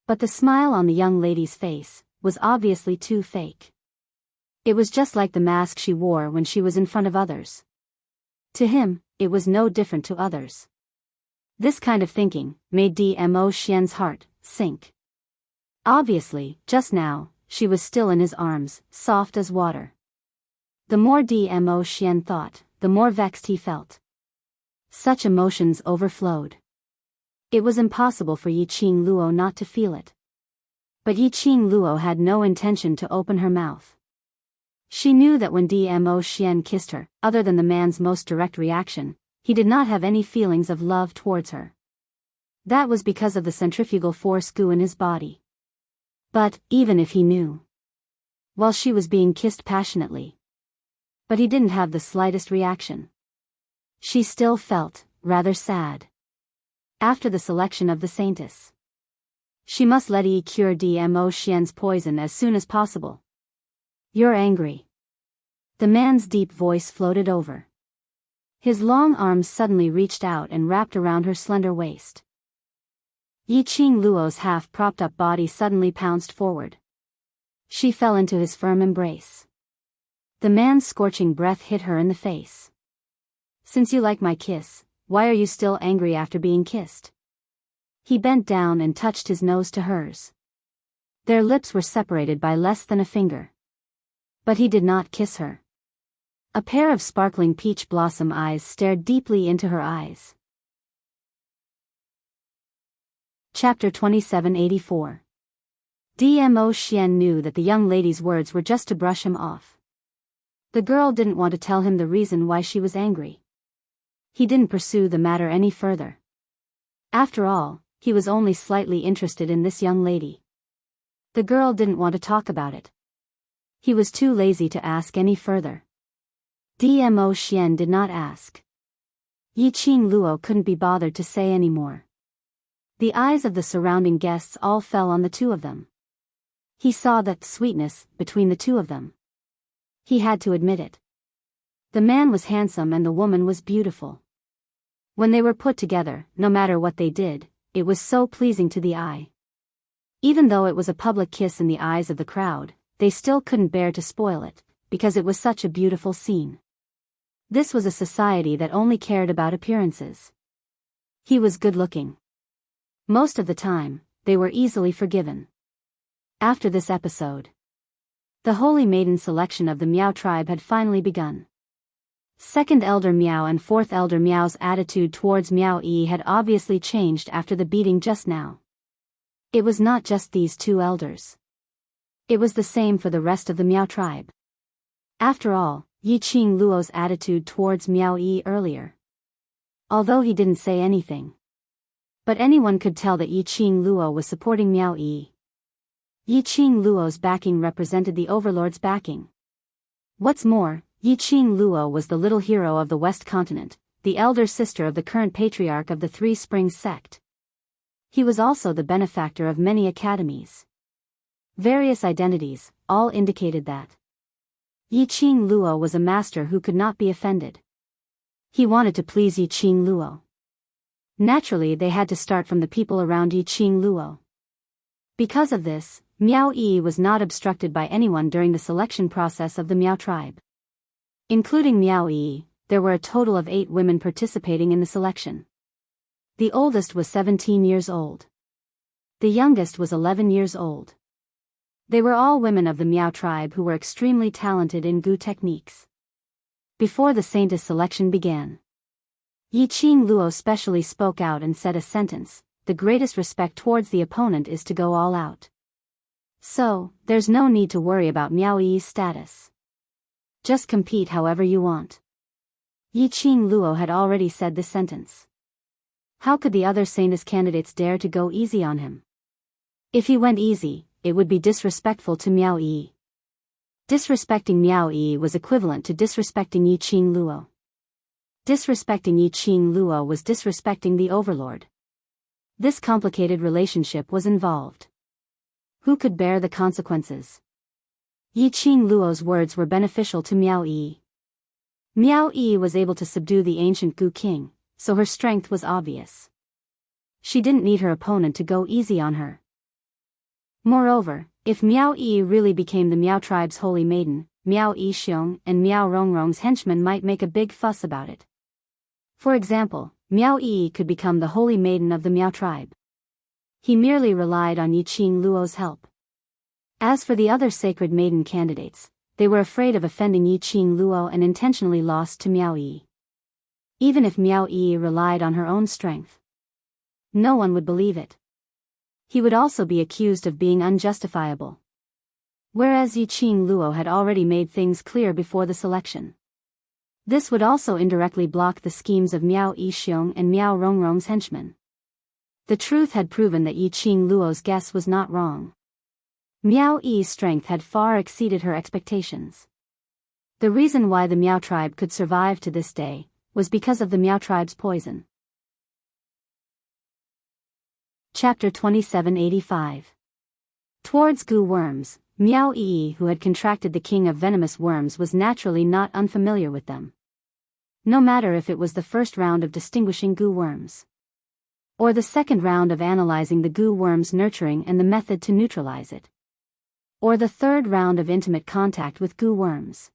But the smile on the young lady's face was obviously too fake. It was just like the mask she wore when she was in front of others. To him, it was no different to others. This kind of thinking made Dmo Xian's heart sink. Obviously, just now, she was still in his arms, soft as water. The more Dmo Xian thought, the more vexed he felt. Such emotions overflowed. It was impossible for Yiqing Luo not to feel it. But Yiqing Luo had no intention to open her mouth. She knew that when Dmo Xian kissed her, other than the man's most direct reaction, he did not have any feelings of love towards her. That was because of the centrifugal force goo in his body. But, even if he knew, while she was being kissed passionately, but he didn't have the slightest reaction. She still felt rather sad. After the selection of the saintess, she must let Yi cure Dmo Xian's poison as soon as possible. You're angry. The man's deep voice floated over. His long arms suddenly reached out and wrapped around her slender waist. Yiqing Luo's half-propped-up body suddenly pounced forward. She fell into his firm embrace. The man's scorching breath hit her in the face. Since you like my kiss, why are you still angry after being kissed? He bent down and touched his nose to hers. Their lips were separated by less than a finger. But he did not kiss her. A pair of sparkling peach blossom eyes stared deeply into her eyes. Chapter 2784. Dmo Xian knew that the young lady's words were just to brush him off. The girl didn't want to tell him the reason why she was angry. He didn't pursue the matter any further. After all, he was only slightly interested in this young lady. The girl didn't want to talk about it. He was too lazy to ask any further. Dmo Xian did not ask. Yiqing Luo couldn't be bothered to say any more. The eyes of the surrounding guests all fell on the two of them. He saw that sweetness between the two of them. He had to admit it. The man was handsome and the woman was beautiful. When they were put together, no matter what they did, it was so pleasing to the eye. Even though it was a public kiss in the eyes of the crowd, they still couldn't bear to spoil it, because it was such a beautiful scene. This was a society that only cared about appearances. He was good-looking. Most of the time, they were easily forgiven. After this episode, the Holy Maiden selection of the Miao tribe had finally begun. Second Elder Miao and Fourth Elder Miao's attitude towards Miao Yi had obviously changed after the beating just now. It was not just these two elders. It was the same for the rest of the Miao tribe. After all, Yiqing Luo's attitude towards Miao Yi earlier. Although he didn't say anything. But anyone could tell that Yiqing Luo was supporting Miao Yi. Yiqing Luo's backing represented the overlord's backing. What's more, Yiqing Luo was the little hero of the West Continent, the elder sister of the current patriarch of the Three Springs sect. He was also the benefactor of many academies. Various identities, all indicated that Yiqing Luo was a master who could not be offended. He wanted to please Yiqing Luo. Naturally, they had to start from the people around Yiqing Luo. Because of this, Miao Yi was not obstructed by anyone during the selection process of the Miao tribe. Including Miao Yi, there were a total of 8 women participating in the selection. The oldest was 17 years old. The youngest was 11 years old. They were all women of the Miao tribe who were extremely talented in Gu techniques. Before the saintess selection began, Yiqing Luo specially spoke out and said a sentence: the greatest respect towards the opponent is to go all out. So, there's no need to worry about Miao Yi's status. Just compete however you want. Yiqing Luo had already said this sentence. How could the other saintess candidates dare to go easy on him? If he went easy, it would be disrespectful to Miao Yi. Disrespecting Miao Yi was equivalent to disrespecting Yiqing Luo. Disrespecting Yiqing Luo was disrespecting the overlord. This complicated relationship was involved. Who could bear the consequences? Yiqing Luo's words were beneficial to Miao Yi. Miao Yi was able to subdue the ancient Gu king, so her strength was obvious. She didn't need her opponent to go easy on her. Moreover, if Miao Yi really became the Miao tribe's holy maiden, Miao Yixiong and Miao Rongrong's henchmen might make a big fuss about it. For example, Miao Yi could become the holy maiden of the Miao tribe. He merely relied on Yiqing Luo's help. As for the other sacred maiden candidates, they were afraid of offending Yiqing Luo and intentionally lost to Miao Yi. Even if Miao Yi relied on her own strength, no one would believe it. He would also be accused of being unjustifiable. Whereas Yiqing Luo had already made things clear before the selection. This would also indirectly block the schemes of Miao Yixiong and Miao Rongrong's henchmen. The truth had proven that Yiqing Luo's guess was not wrong. Miao Yi's strength had far exceeded her expectations. The reason why the Miao tribe could survive to this day was because of the Miao tribe's poison. Chapter 2785. Towards goo worms, Miao Yi, who had contracted the king of venomous worms, was naturally not unfamiliar with them. No matter if it was the first round of distinguishing goo worms, or the second round of analyzing the goo worm's nurturing and the method to neutralize it, or the third round of intimate contact with goo worms,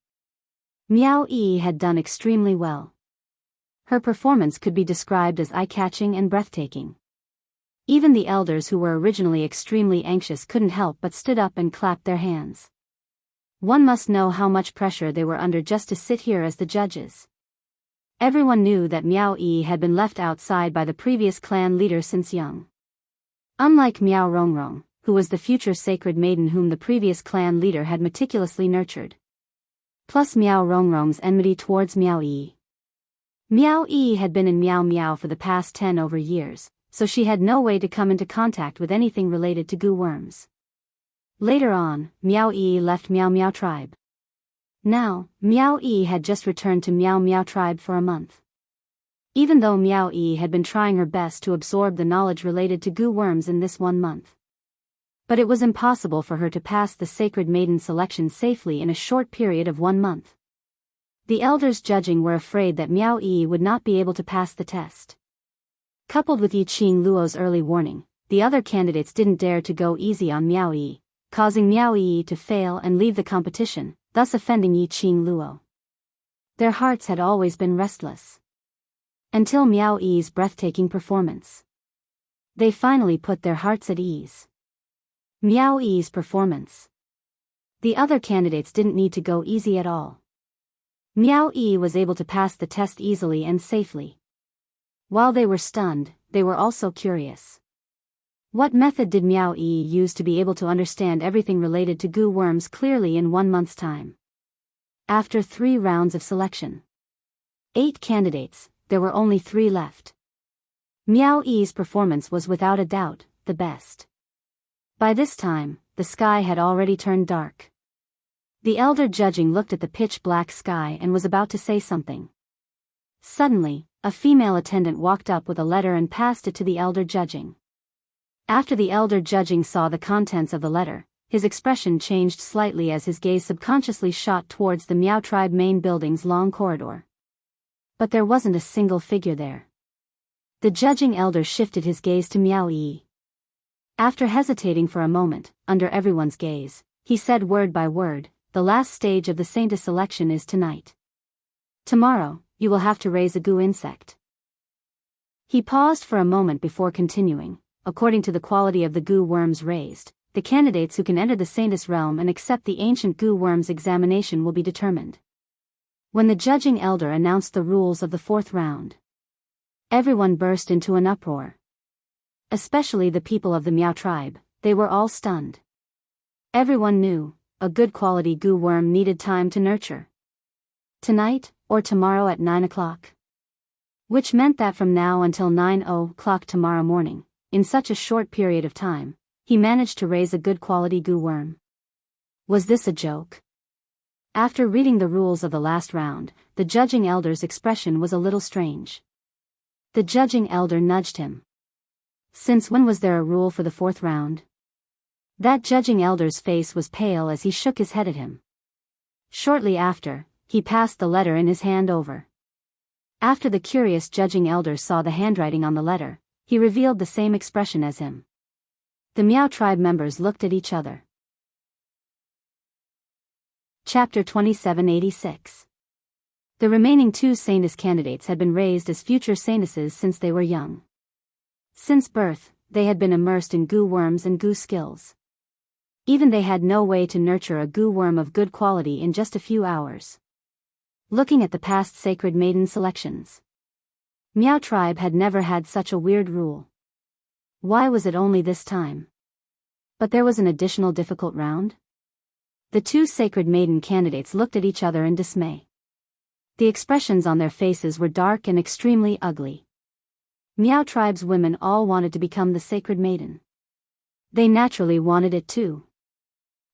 Miao Yi had done extremely well. Her performance could be described as eye-catching and breathtaking. Even the elders, who were originally extremely anxious, couldn't help but stood up and clapped their hands. One must know how much pressure they were under just to sit here as the judges. Everyone knew that Miao Yi had been left outside by the previous clan leader since young. Unlike Miao Rongrong, who was the future sacred maiden whom the previous clan leader had meticulously nurtured. Plus Miao Rongrong's enmity towards Miao Yi. Miao Yi had been in Miao Miao for the past 10 over years, so she had no way to come into contact with anything related to goo worms. Later on, Miao Yi left Miao Miao tribe. Now, Miao Yi had just returned to Miao Miao tribe for a month. Even though Miao Yi had been trying her best to absorb the knowledge related to goo worms in this 1 month. But it was impossible for her to pass the sacred maiden selection safely in a short period of 1 month. The elders judging were afraid that Miao Yi would not be able to pass the test. Coupled with Yiqing Luo's early warning, the other candidates didn't dare to go easy on Miao Yi, causing Miao Yi to fail and leave the competition, thus offending Yiqing Luo. Their hearts had always been restless. Until Miao Yi's breathtaking performance. They finally put their hearts at ease. Miao Yi's performance. The other candidates didn't need to go easy at all. Miao Yi was able to pass the test easily and safely. While they were stunned, they were also curious. What method did Miao Yi use to be able to understand everything related to goo worms clearly in 1 month's time? After 3 rounds of selection, 8 candidates, there were only 3 left. Miao Yi's performance was without a doubt the best. By this time, the sky had already turned dark. The elder judging looked at the pitch-black sky and was about to say something. Suddenly, a female attendant walked up with a letter and passed it to the elder judging. After the elder judging saw the contents of the letter, his expression changed slightly as his gaze subconsciously shot towards the Miao tribe main building's long corridor. But there wasn't a single figure there. The judging elder shifted his gaze to Miao Yi. After hesitating for a moment, under everyone's gaze, he said word by word, "The last stage of the Saintess selection is tonight. Tomorrow, you will have to raise a goo insect." He paused for a moment before continuing. According to the quality of the goo worms raised, the candidates who can enter the Saintess realm and accept the ancient goo worms examination will be determined. When the judging elder announced the rules of the 4th round, everyone burst into an uproar. Especially the people of the Miao tribe, they were all stunned. Everyone knew, a good quality goo worm needed time to nurture. Tonight, or tomorrow at 9 o'clock. Which meant that from now until 9 o'clock tomorrow morning, in such a short period of time, he managed to raise a good quality goo worm. Was this a joke? After reading the rules of the last round, the judging elder's expression was a little strange. The judging elder nudged him. Since when was there a rule for the 4th round? That judging elder's face was pale as he shook his head at him. Shortly after, he passed the letter in his hand over. After the curious judging elder saw the handwriting on the letter, he revealed the same expression as him. The Miao tribe members looked at each other. Chapter 2786. The remaining 2 Saintess candidates had been raised as future Saintesses since they were young. Since birth, they had been immersed in goo worms and goo skills. Even they had no way to nurture a goo worm of good quality in just a few hours. Looking at the past sacred maiden selections, Meow tribe had never had such a weird rule. Why was it only this time? But there was an additional difficult round? The two sacred maiden candidates looked at each other in dismay. The expressions on their faces were dark and extremely ugly. Meow tribe's women all wanted to become the sacred maiden. They naturally wanted it too.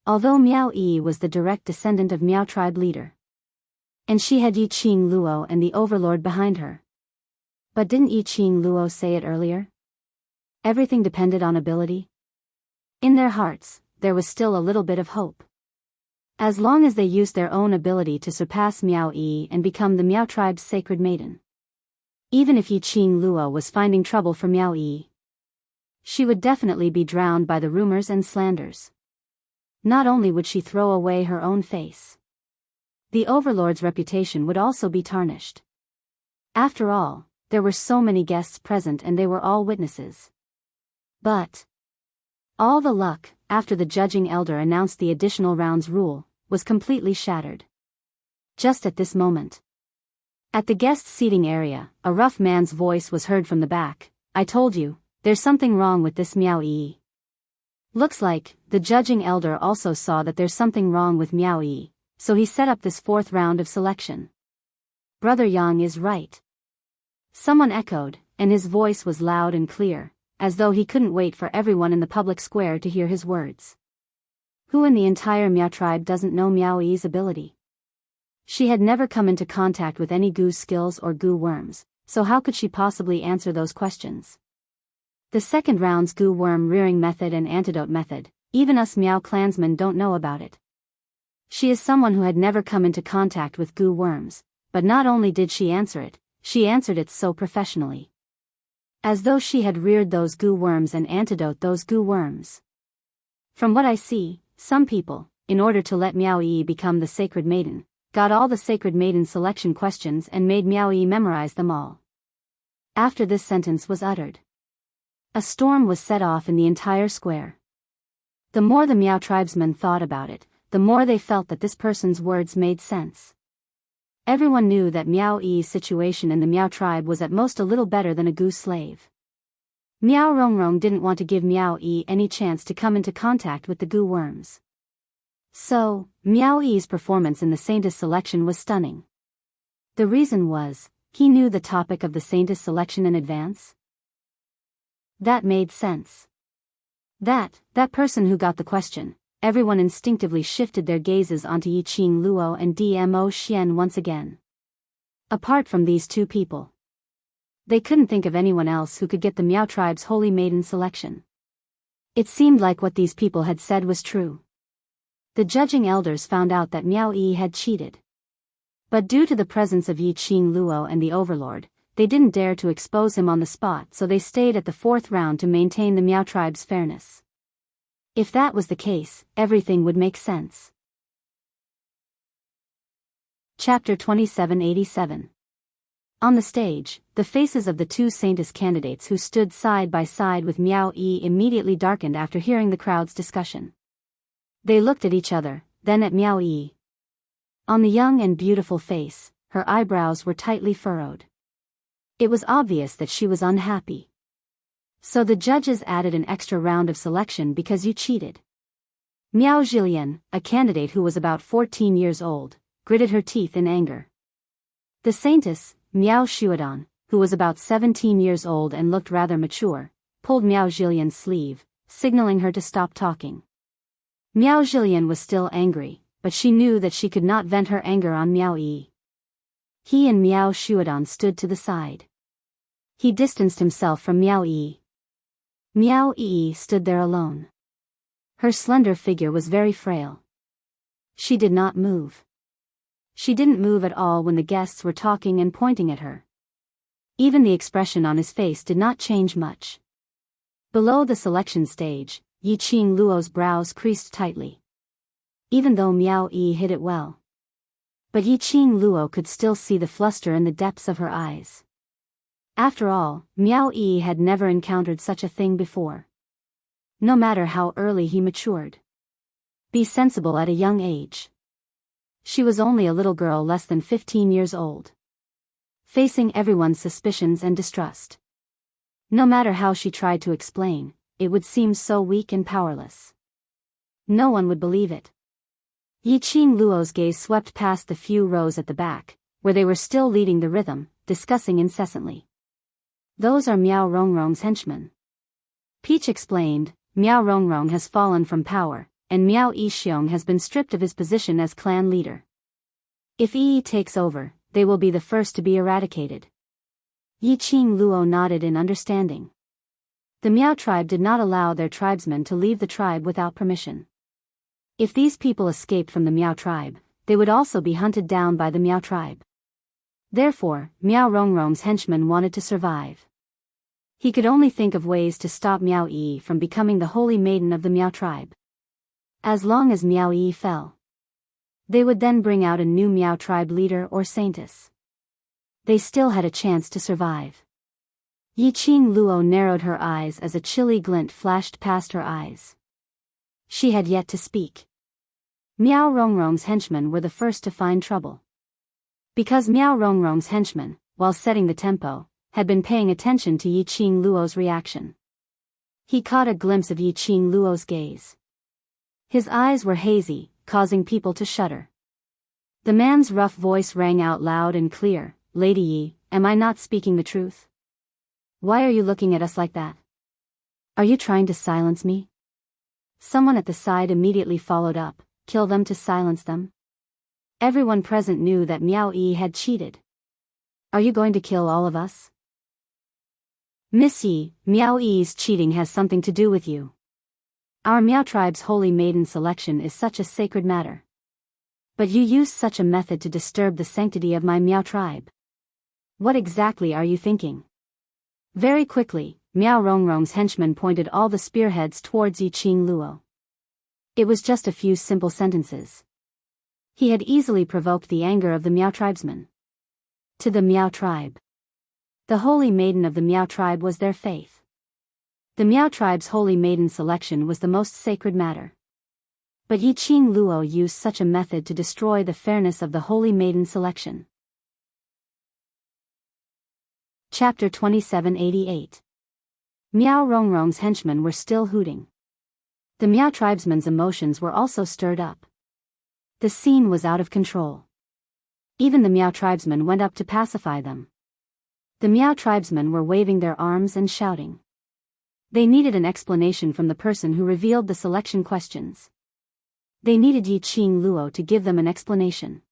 Although Miao Yi was the direct descendant of Meow tribe leader. And she had Yi Qing Luo and the overlord behind her. But didn't Yi Qing Luo say it earlier? Everything depended on ability. In their hearts, there was still a little bit of hope. As long as they used their own ability to surpass Miao Yi and become the Meow tribe's sacred maiden. Even if Yi Qing Luo was finding trouble for Miao Yi, she would definitely be drowned by the rumors and slanders. Not only would she throw away her own face, the overlord's reputation would also be tarnished. After all, there were so many guests present and they were all witnesses. But all the luck, after the judging elder announced the additional rounds rule, was completely shattered. Just at this moment. At the guest seating area, a rough man's voice was heard from the back. I told you, there's something wrong with this Miao Yi. Looks like, the judging elder also saw that there's something wrong with Miao Yi, so he set up this fourth round of selection. Brother Yang is right. Someone echoed, and his voice was loud and clear, as though he couldn't wait for everyone in the public square to hear his words. Who in the entire Meow tribe doesn't know Miao Yi's ability? She had never come into contact with any goo skills or goo worms, so how could she possibly answer those questions? The second round's goo worm rearing method and antidote method, even us Meow clansmen don't know about it. She is someone who had never come into contact with goo worms, but not only did she answer it, she answered it so professionally. As though she had reared those goo worms and antidote those goo worms. From what I see, some people, in order to let Miao Yi become the sacred maiden, got all the sacred maiden selection questions and made Miao Yi memorize them all. After this sentence was uttered, a storm was set off in the entire square. The more the Meow tribesmen thought about it, the more they felt that this person's words made sense. Everyone knew that Miao Yi's situation in the Meow tribe was at most a little better than a goose slave. Miao Rongrong didn't want to give Miao Yi any chance to come into contact with the goo worms. So, Miao Yi's performance in the Saintess selection was stunning. The reason was, he knew the topic of the Saintess selection in advance. That made sense. That person who got the question. Everyone instinctively shifted their gazes onto Yi Qing Luo and Dmo Xian once again. Apart from these two people, they couldn't think of anyone else who could get the Meow tribe's holy maiden selection. It seemed like what these people had said was true. The judging elders found out that Miao Yi had cheated. But due to the presence of Yi Qing Luo and the overlord, they didn't dare to expose him on the spot, so they stayed at the fourth round to maintain the Meow tribe's fairness. If that was the case, everything would make sense. Chapter 2787. On the stage, the faces of the two Saintess candidates who stood side by side with Miao Yi immediately darkened after hearing the crowd's discussion. They looked at each other, then at Miao Yi. On the young and beautiful face, her eyebrows were tightly furrowed. It was obvious that she was unhappy. So the judges added an extra round of selection because you cheated. Miao Zhilian, a candidate who was about 14 years old, gritted her teeth in anger. The Saintess, Miao Shuadan, who was about 17 years old and looked rather mature, pulled Miao Zhilian's sleeve, signaling her to stop talking. Miao Zhilian was still angry, but she knew that she could not vent her anger on Miao Yi. He and Miao Shuadan stood to the side. He distanced himself from Miao Yi. Miao Yi stood there alone. Her slender figure was very frail. She did not move. She didn't move at all when the guests were talking and pointing at her. Even the expression on his face did not change much. Below the selection stage, Yi Qing Luo's brows creased tightly. Even though Miao Yi hid it well. But Yi Qing Luo could still see the fluster in the depths of her eyes. After all, Miao Yi had never encountered such a thing before. No matter how early he matured. Be sensible at a young age. She was only a little girl less than 15 years old. facing everyone's suspicions and distrust. No matter how she tried to explain, it would seem so weak and powerless. No one would believe it. Yiqing Luo's gaze swept past the few rows at the back, where they were still leading the rhythm, discussing incessantly. Those are Miao Rongrong's henchmen. Peach explained, Miao Rongrong has fallen from power, and Miao Yixiong has been stripped of his position as clan leader. If Yi takes over, they will be the first to be eradicated. Yiqing Luo nodded in understanding. The Miao tribe did not allow their tribesmen to leave the tribe without permission. If these people escaped from the Miao tribe, they would also be hunted down by the Miao tribe. Therefore, Miao Rongrong's henchmen wanted to survive. He could only think of ways to stop Miao Yi from becoming the holy maiden of the Miao tribe. As long as Miao Yi fell, they would then bring out a new Miao tribe leader or saintess. They still had a chance to survive. Yiqing Luo narrowed her eyes as a chilly glint flashed past her eyes. She had yet to speak. Miao Rongrong's henchmen were the first to find trouble. Because Miao Rongrong's henchmen, while setting the tempo, had been paying attention to Yiqing Luo's reaction. He caught a glimpse of Yiqing Luo's gaze. His eyes were hazy, causing people to shudder. The man's rough voice rang out loud and clear, Lady Yi, am I not speaking the truth? Why are you looking at us like that? Are you trying to silence me? Someone at the side immediately followed up, kill them to silence them. Everyone present knew that Miao Yi had cheated. Are you going to kill all of us? Miss Yi, Miao Yi's cheating has something to do with you. Our Miao tribe's holy maiden selection is such a sacred matter. But you used such a method to disturb the sanctity of my Miao tribe. What exactly are you thinking? Very quickly, Miao Rongrong's henchmen pointed all the spearheads towards Yiqing Luo. It was just a few simple sentences. He had easily provoked the anger of the Miao tribesmen. To the Miao tribe. The holy maiden of the Miao tribe was their faith. The Miao tribe's holy maiden selection was the most sacred matter. But Yiqing Luo used such a method to destroy the fairness of the holy maiden selection. Chapter 2788. Miao Rongrong's henchmen were still hooting. The Miao tribesmen's emotions were also stirred up. The scene was out of control. Even the Miao tribesmen went up to pacify them. The Miao tribesmen were waving their arms and shouting. They needed an explanation from the person who revealed the selection questions. They needed Yiqing Luo to give them an explanation.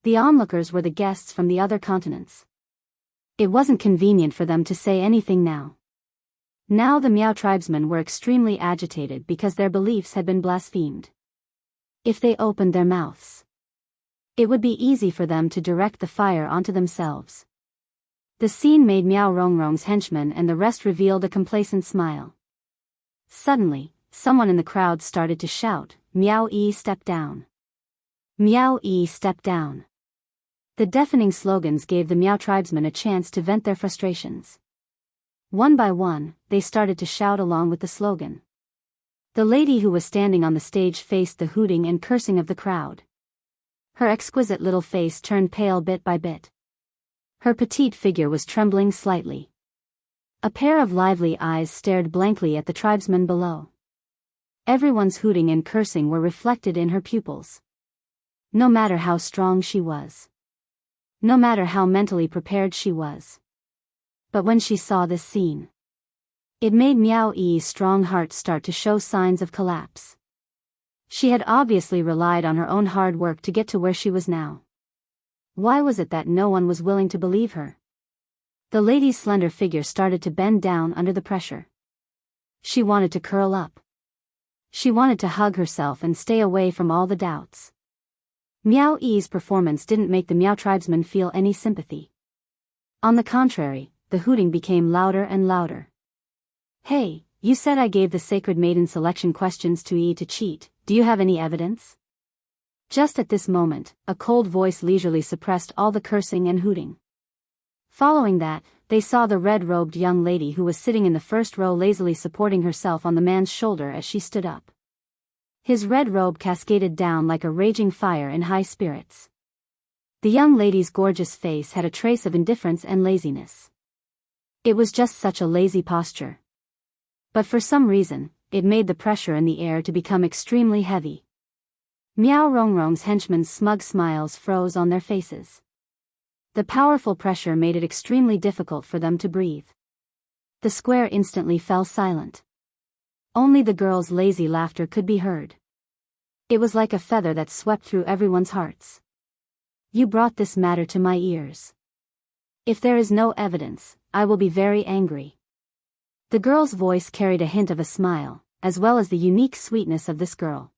The onlookers were the guests from the other continents. It wasn't convenient for them to say anything now. Now the Miao tribesmen were extremely agitated because their beliefs had been blasphemed. If they opened their mouths, it would be easy for them to direct the fire onto themselves. The scene made Miao Rongrong's henchmen and the rest revealed a complacent smile. Suddenly, someone in the crowd started to shout, Miao Yi step down. Miao Yi step down. The deafening slogans gave the Miao tribesmen a chance to vent their frustrations. One by one, they started to shout along with the slogan. The lady who was standing on the stage faced the hooting and cursing of the crowd. Her exquisite little face turned pale bit by bit. Her petite figure was trembling slightly. A pair of lively eyes stared blankly at the tribesmen below. Everyone's hooting and cursing were reflected in her pupils. No matter how strong she was. No matter how mentally prepared she was. But when she saw this scene, it made Miao Yi's strong heart start to show signs of collapse. She had obviously relied on her own hard work to get to where she was now. Why was it that no one was willing to believe her? The lady's slender figure started to bend down under the pressure. She wanted to curl up. She wanted to hug herself and stay away from all the doubts. Miao Yi's performance didn't make the Miao tribesmen feel any sympathy. On the contrary, the hooting became louder and louder. Hey, you said I gave the sacred maiden selection questions to Yi to cheat, do you have any evidence? Just at this moment, a cold voice leisurely suppressed all the cursing and hooting. Following that, they saw the red-robed young lady who was sitting in the first row lazily supporting herself on the man's shoulder as she stood up. His red robe cascaded down like a raging fire in high spirits. The young lady's gorgeous face had a trace of indifference and laziness. It was just such a lazy posture. But for some reason, it made the pressure in the air to become extremely heavy. Miao Rongrong's henchmen's smug smiles froze on their faces. The powerful pressure made it extremely difficult for them to breathe. The square instantly fell silent. Only the girl's lazy laughter could be heard. It was like a feather that swept through everyone's hearts. You brought this matter to my ears. If there is no evidence, I will be very angry. The girl's voice carried a hint of a smile, as well as the unique sweetness of this girl.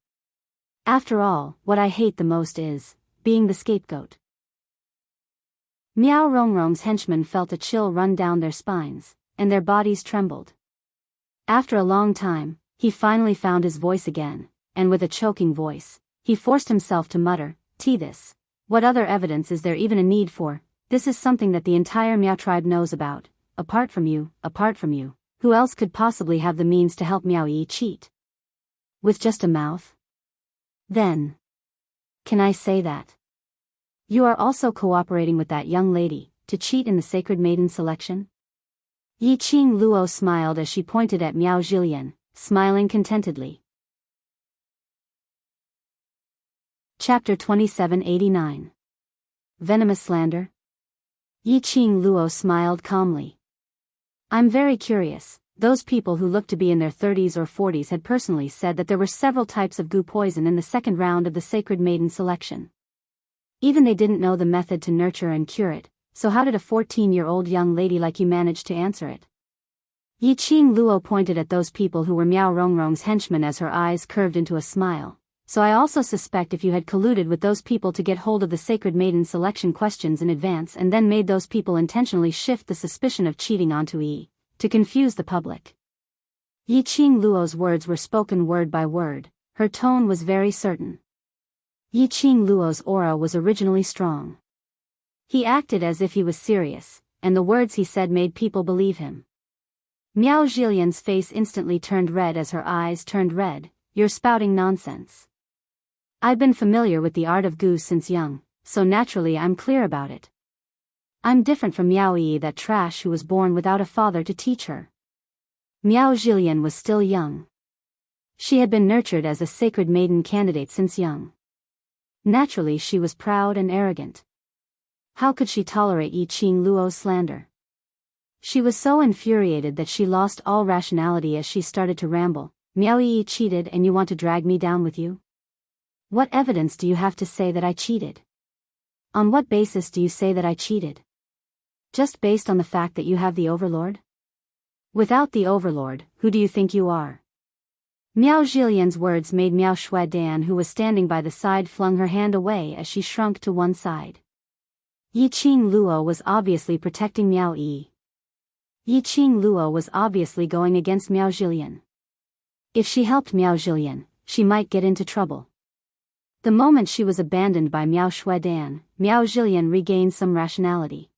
After all, what I hate the most is being the scapegoat. Miao Rongrong's henchmen felt a chill run down their spines, and their bodies trembled. After a long time, he finally found his voice again, and with a choking voice, he forced himself to mutter, "This. What other evidence is there even a need for? This is something that the entire Miao tribe knows about. Apart from you, who else could possibly have the means to help Miao Yi cheat? With just a mouth? Then. Can I say that? You are also cooperating with that young lady, to cheat in the sacred maiden selection?" Yiqing Luo smiled as she pointed at Miao Zhilian, smiling contentedly. Chapter 2789. Venomous Slander. Yiqing Luo smiled calmly. I'm very curious. Those people who looked to be in their 30s or 40s had personally said that there were several types of goo poison in the second round of the sacred maiden selection. Even they didn't know the method to nurture and cure it, so how did a 14-year-old young lady like you manage to answer it? Yiqing Luo pointed at those people who were Miao Rongrong's henchmen as her eyes curved into a smile. So I also suspect if you had colluded with those people to get hold of the sacred maiden selection questions in advance and then made those people intentionally shift the suspicion of cheating onto Yi, to confuse the public. Yiqing Luo's words were spoken word by word, her tone was very certain. Yiqing Luo's aura was originally strong. He acted as if he was serious, and the words he said made people believe him. Miao Zhilian's face instantly turned red as her eyes turned red. You're spouting nonsense. I've been familiar with the art of goo since young, so naturally I'm clear about it. I'm different from Miao Yi, that trash who was born without a father to teach her. Miao Zhilian was still young. She had been nurtured as a sacred maiden candidate since young. Naturally she was proud and arrogant. How could she tolerate Yiqing Luo's slander? She was so infuriated that she lost all rationality as she started to ramble. Miao Yi cheated and you want to drag me down with you? What evidence do you have to say that I cheated? On what basis do you say that I cheated? Just based on the fact that you have the overlord? Without the overlord, who do you think you are? Miao Zhilian's words made Miao Shuaidan, who was standing by the side, flung her hand away as she shrunk to one side. Yiqing Luo was obviously protecting Miao Yi. Yiqing Luo was obviously going against Miao Zhilian. If she helped Miao Zhilian, she might get into trouble. The moment she was abandoned by Miao Shuaidan, Miao Zhilian regained some rationality.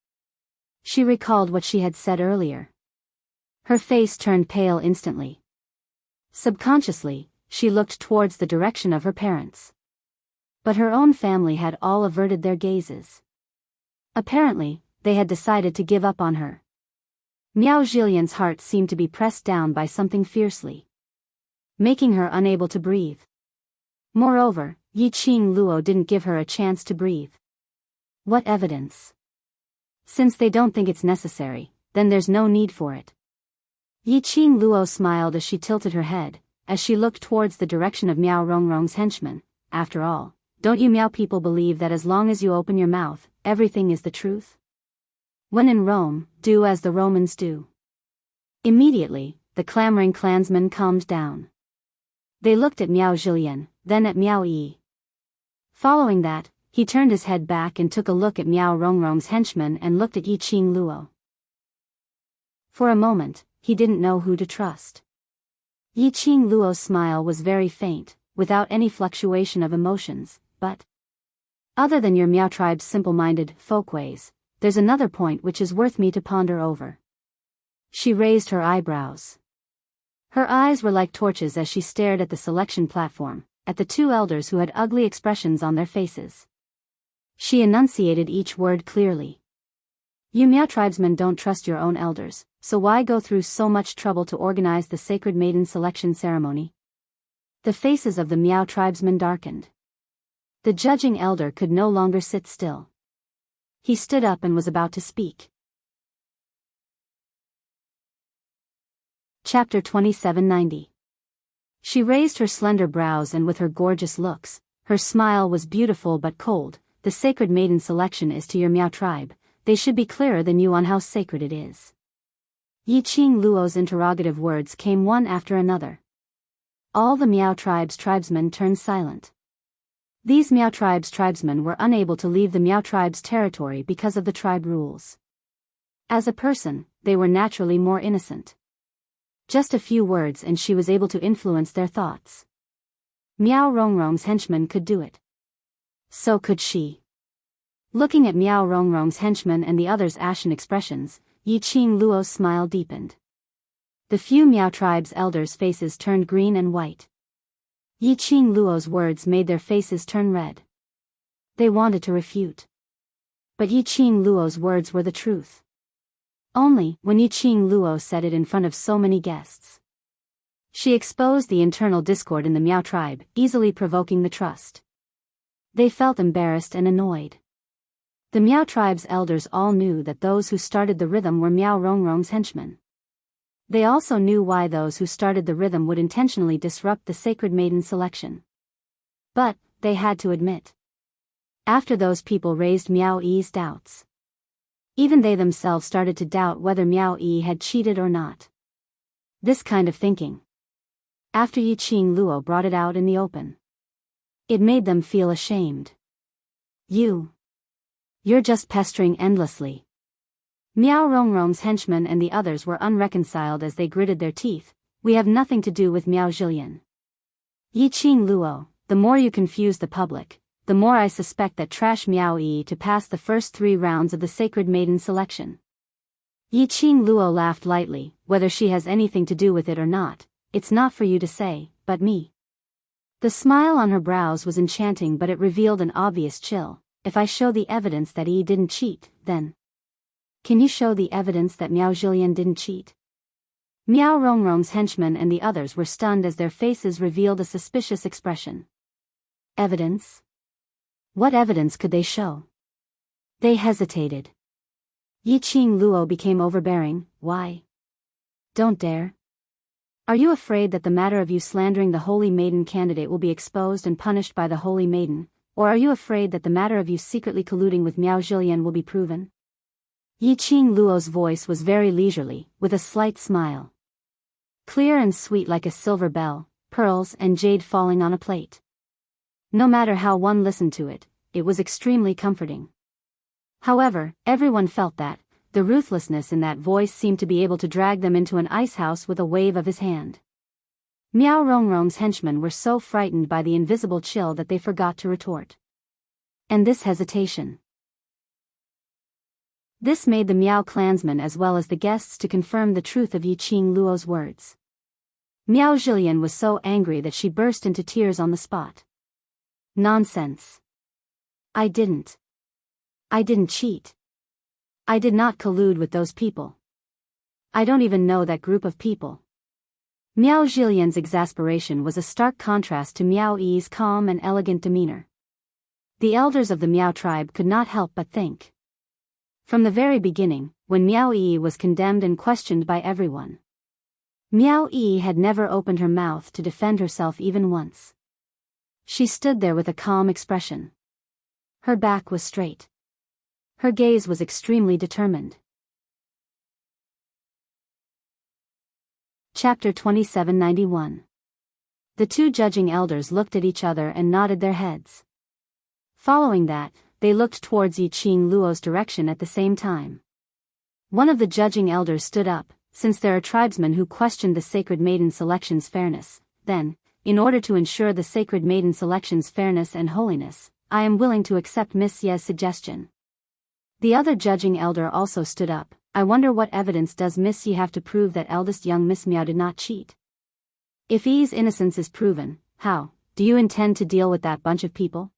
She recalled what she had said earlier. Her face turned pale instantly. Subconsciously, she looked towards the direction of her parents. But her own family had all averted their gazes. Apparently, they had decided to give up on her. Miao Zhilian's heart seemed to be pressed down by something fiercely, making her unable to breathe. Moreover, Yiqing Luo didn't give her a chance to breathe. What evidence? Since they don't think it's necessary, then there's no need for it. Yiqing Luo smiled as she tilted her head, as she looked towards the direction of Miao Rongrong's henchmen. After all, don't you Miao people believe that as long as you open your mouth, everything is the truth? When in Rome, do as the Romans do. Immediately, the clamoring clansmen calmed down. They looked at Miao Zhilian, then at Miao Yi. Following that, he turned his head back and took a look at Miao Rongrong's henchmen and looked at Yiqing Luo. For a moment, he didn't know who to trust. Yiqing Luo's smile was very faint, without any fluctuation of emotions, but other than your Miao tribe's simple-minded folkways, there's another point which is worth me to ponder over. She raised her eyebrows. Her eyes were like torches as she stared at the selection platform, at the two elders who had ugly expressions on their faces. She enunciated each word clearly. You Miao tribesmen don't trust your own elders, so why go through so much trouble to organize the sacred maiden selection ceremony? The faces of the Miao tribesmen darkened. The judging elder could no longer sit still. He stood up and was about to speak. Chapter 2790. She raised her slender brows and with her gorgeous looks, her smile was beautiful but cold. The sacred maiden selection is to your Miao tribe. They should be clearer than you on how sacred it is. Yi Qing Luo's interrogative words came one after another. All the Miao tribe's tribesmen turned silent. These Miao tribe's tribesmen were unable to leave the Miao tribe's territory because of the tribe rules. As a person, they were naturally more innocent. Just a few words and she was able to influence their thoughts. Miao Rongrong's henchman could do it. So could she. Looking at Miao Rongrong's henchman and the others' ashen expressions, Yi Qing Luo's smile deepened. The few Miao tribe's elders' faces turned green and white. Yi Qing Luo's words made their faces turn red. They wanted to refute. But Yi Qing Luo's words were the truth. Only, when Yi Qing Luo said it in front of so many guests. She exposed the internal discord in the Miao tribe, easily provoking the trust. They felt embarrassed and annoyed. The Miao tribe's elders all knew that those who started the rhythm were Miao Rongrong's henchmen. They also knew why those who started the rhythm would intentionally disrupt the sacred maiden selection. But, they had to admit. After those people raised Miao Yi's doubts. Even they themselves started to doubt whether Miao Yi had cheated or not. This kind of thinking. After Yi Qing Luo brought it out in the open. It made them feel ashamed. You're just pestering endlessly. Miao Rongrong's henchmen and the others were unreconciled as they gritted their teeth. We have nothing to do with Miao Zhilian. Yi Qing Luo, the more you confuse the public, the more I suspect that trash Miao Yi to pass the first 3 rounds of the sacred maiden selection. Yi Qing Luo laughed lightly. Whether she has anything to do with it or not, it's not for you to say, but me. The smile on her brows was enchanting, but it revealed an obvious chill. If I show the evidence that Yi didn't cheat, then... Can you show the evidence that Miao Zhilian didn't cheat? Miao Rongrong's henchmen and the others were stunned as their faces revealed a suspicious expression. Evidence? What evidence could they show? They hesitated. Yi Qing Luo became overbearing. Why? Don't dare. Are you afraid that the matter of you slandering the Holy Maiden candidate will be exposed and punished by the Holy Maiden, or are you afraid that the matter of you secretly colluding with Miao Zhilian will be proven? Yi Qing Luo's voice was very leisurely, with a slight smile. Clear and sweet like a silver bell, pearls and jade falling on a plate. No matter how one listened to it, it was extremely comforting. However, everyone felt that, the ruthlessness in that voice seemed to be able to drag them into an ice house with a wave of his hand. Miao Rongrong's henchmen were so frightened by the invisible chill that they forgot to retort. And this hesitation. This made the Miao clansmen as well as the guests to confirm the truth of Yi Qing Luo's words. Miao Zhilian was so angry that she burst into tears on the spot. Nonsense. I didn't cheat. I did not collude with those people. I don't even know that group of people. Miao Zhilian's exasperation was a stark contrast to Miao Yi's calm and elegant demeanor. The elders of the Miao tribe could not help but think. From the very beginning, when Miao Yi was condemned and questioned by everyone, Miao Yi had never opened her mouth to defend herself even once. She stood there with a calm expression. Her back was straight. Her gaze was extremely determined. Chapter 2791. The 2 judging elders looked at each other and nodded their heads. Following that, they looked towards Yi Qing Luo's direction at the same time. One of the judging elders stood up. Since there are tribesmen who questioned the sacred maiden selection's fairness, then, in order to ensure the sacred maiden selection's fairness and holiness, I am willing to accept Miss Ye's suggestion. The other judging elder also stood up. I wonder what evidence does Miss Ye have to prove that eldest young Miss Miao did not cheat? If Yi's innocence is proven, how do you intend to deal with that bunch of people?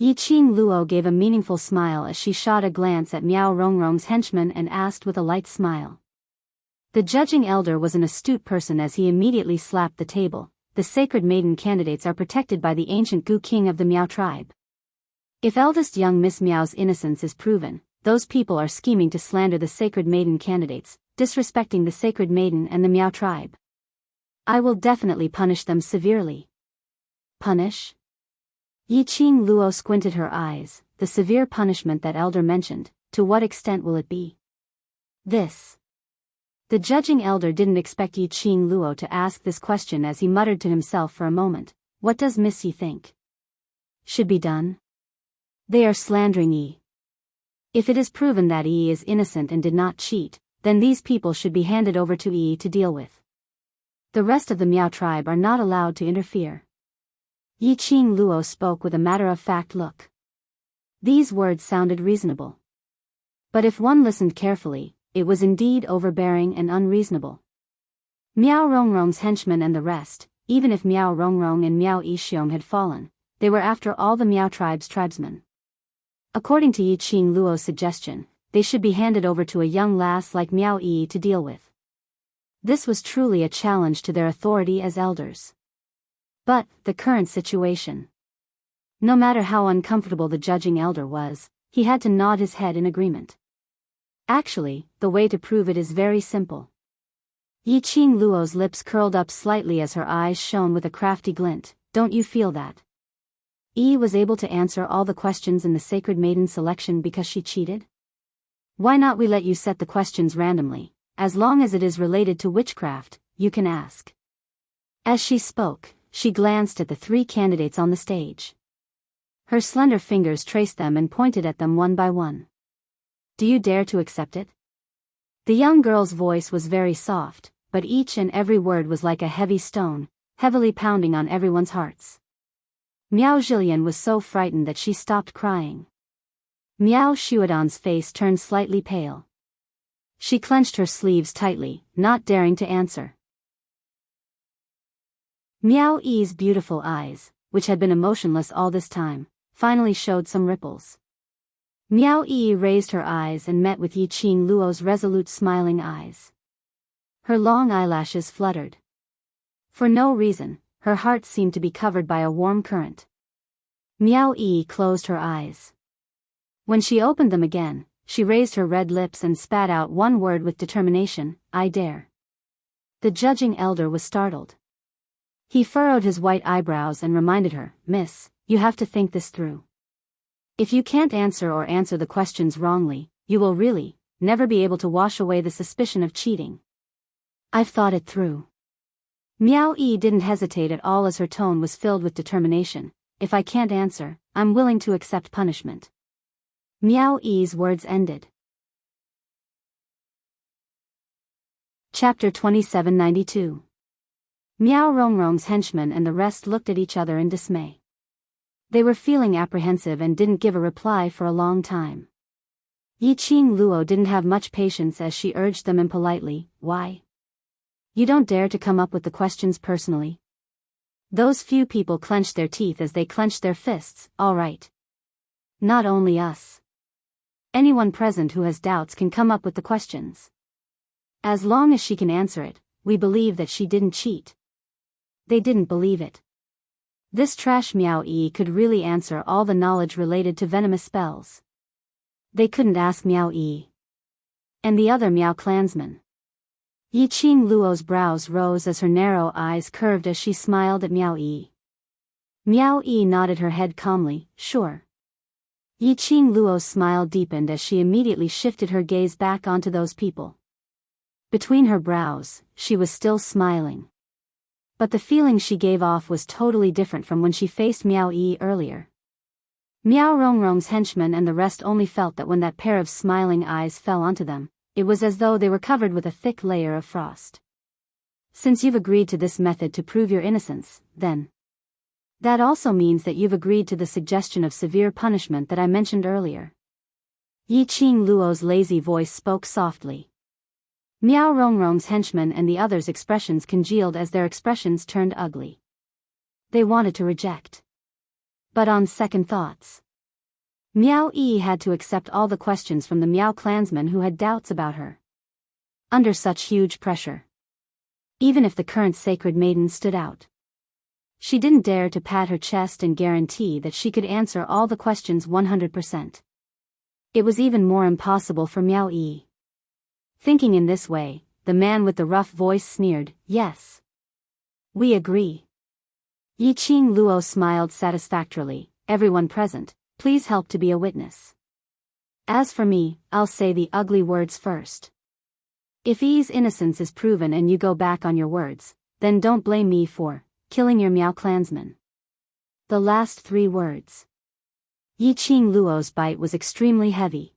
Yi Qing Luo gave a meaningful smile as she shot a glance at Miao Rongrong's henchman and asked with a light smile. The judging elder was an astute person as he immediately slapped the table. The sacred maiden candidates are protected by the ancient Gu King of the Miao tribe. If eldest young Miss Miao's innocence is proven, those people are scheming to slander the sacred maiden candidates, disrespecting the sacred maiden and the Miao tribe. I will definitely punish them severely. Punish? Yi Qing Luo squinted her eyes. The severe punishment that elder mentioned, to what extent will it be? This. The judging elder didn't expect Yi Qing Luo to ask this question as he muttered to himself for a moment. What does Miss Yi think should be done? They are slandering Yi. If it is proven that Yi is innocent and did not cheat, then these people should be handed over to Yi to deal with. The rest of the Miao tribe are not allowed to interfere. Yi Qing Luo spoke with a matter-of-fact look. These words sounded reasonable. But if one listened carefully, it was indeed overbearing and unreasonable. Miao Rongrong's henchmen and the rest, even if Miao Rongrong and Miao Yixiong had fallen, they were after all the Miao tribe's tribesmen. According to Yi Qing Luo's suggestion, they should be handed over to a young lass like Miao Yi to deal with. This was truly a challenge to their authority as elders. But, the current situation. No matter how uncomfortable the judging elder was, he had to nod his head in agreement. Actually, the way to prove it is very simple. Yi Qing Luo's lips curled up slightly as her eyes shone with a crafty glint. Don't you feel that? Yi was able to answer all the questions in the Sacred Maiden selection because she cheated? Why not we let you set the questions randomly, as long as it is related to witchcraft, you can ask. As she spoke, she glanced at the 3 candidates on the stage. Her slender fingers traced them and pointed at them one by one. Do you dare to accept it? The young girl's voice was very soft, but each and every word was like a heavy stone, heavily pounding on everyone's hearts. Miao Zhilian was so frightened that she stopped crying. Miao Shuadon's face turned slightly pale. She clenched her sleeves tightly, not daring to answer. Miao Yi's beautiful eyes, which had been emotionless all this time, finally showed some ripples. Miao Yi raised her eyes and met with Yi Qing Luo's resolute smiling eyes. Her long eyelashes fluttered. For no reason, her heart seemed to be covered by a warm current. Miao Yi closed her eyes. When she opened them again, she raised her red lips and spat out one word with determination, I dare. The judging elder was startled. He furrowed his white eyebrows and reminded her, Miss, you have to think this through. If you can't answer or answer the questions wrongly, you will really, never be able to wash away the suspicion of cheating. I've thought it through. Miao Yi didn't hesitate at all as her tone was filled with determination. If I can't answer, I'm willing to accept punishment. Miao Yi's words ended. Chapter 2792. Miao Rongrong's henchmen and the rest looked at each other in dismay. They were feeling apprehensive and didn't give a reply for a long time. Yi Qing Luo didn't have much patience as she urged them impolitely, why? You don't dare to come up with the questions personally? Those few people clenched their teeth as they clenched their fists, all right. Not only us. Anyone present who has doubts can come up with the questions. As long as she can answer it, we believe that she didn't cheat. They didn't believe it. This trash Miao Yi could really answer all the knowledge related to venomous spells. They couldn't ask Miao Yi. And the other Miao clansmen. Yi Qing Luo's brows rose as her narrow eyes curved as she smiled at Miao Yi. Miao Yi nodded her head calmly, sure. Yi Qing Luo's smile deepened as she immediately shifted her gaze back onto those people. Between her brows, she was still smiling. But the feeling she gave off was totally different from when she faced Miao Yi earlier. Miao Rongrong's henchmen and the rest only felt that when that pair of smiling eyes fell onto them, it was as though they were covered with a thick layer of frost. Since you've agreed to this method to prove your innocence, then that also means that you've agreed to the suggestion of severe punishment that I mentioned earlier. Yi Qing Luo's lazy voice spoke softly. Miao Rongrong's henchmen and the others' expressions congealed as their expressions turned ugly. They wanted to reject. But on second thoughts, Miao Yi had to accept all the questions from the Miao clansmen who had doubts about her. Under such huge pressure, even if the current sacred maiden stood out, she didn't dare to pat her chest and guarantee that she could answer all the questions 100%. It was even more impossible for Miao Yi. Thinking in this way, the man with the rough voice sneered, "Yes. We agree." Yiqing Luo smiled satisfactorily. "Everyone present, please help to be a witness. As for me, I'll say the ugly words first. If Yi's innocence is proven and you go back on your words, then don't blame me for killing your Miao clansmen." The last 3 words. Yiqing Luo's bite was extremely heavy.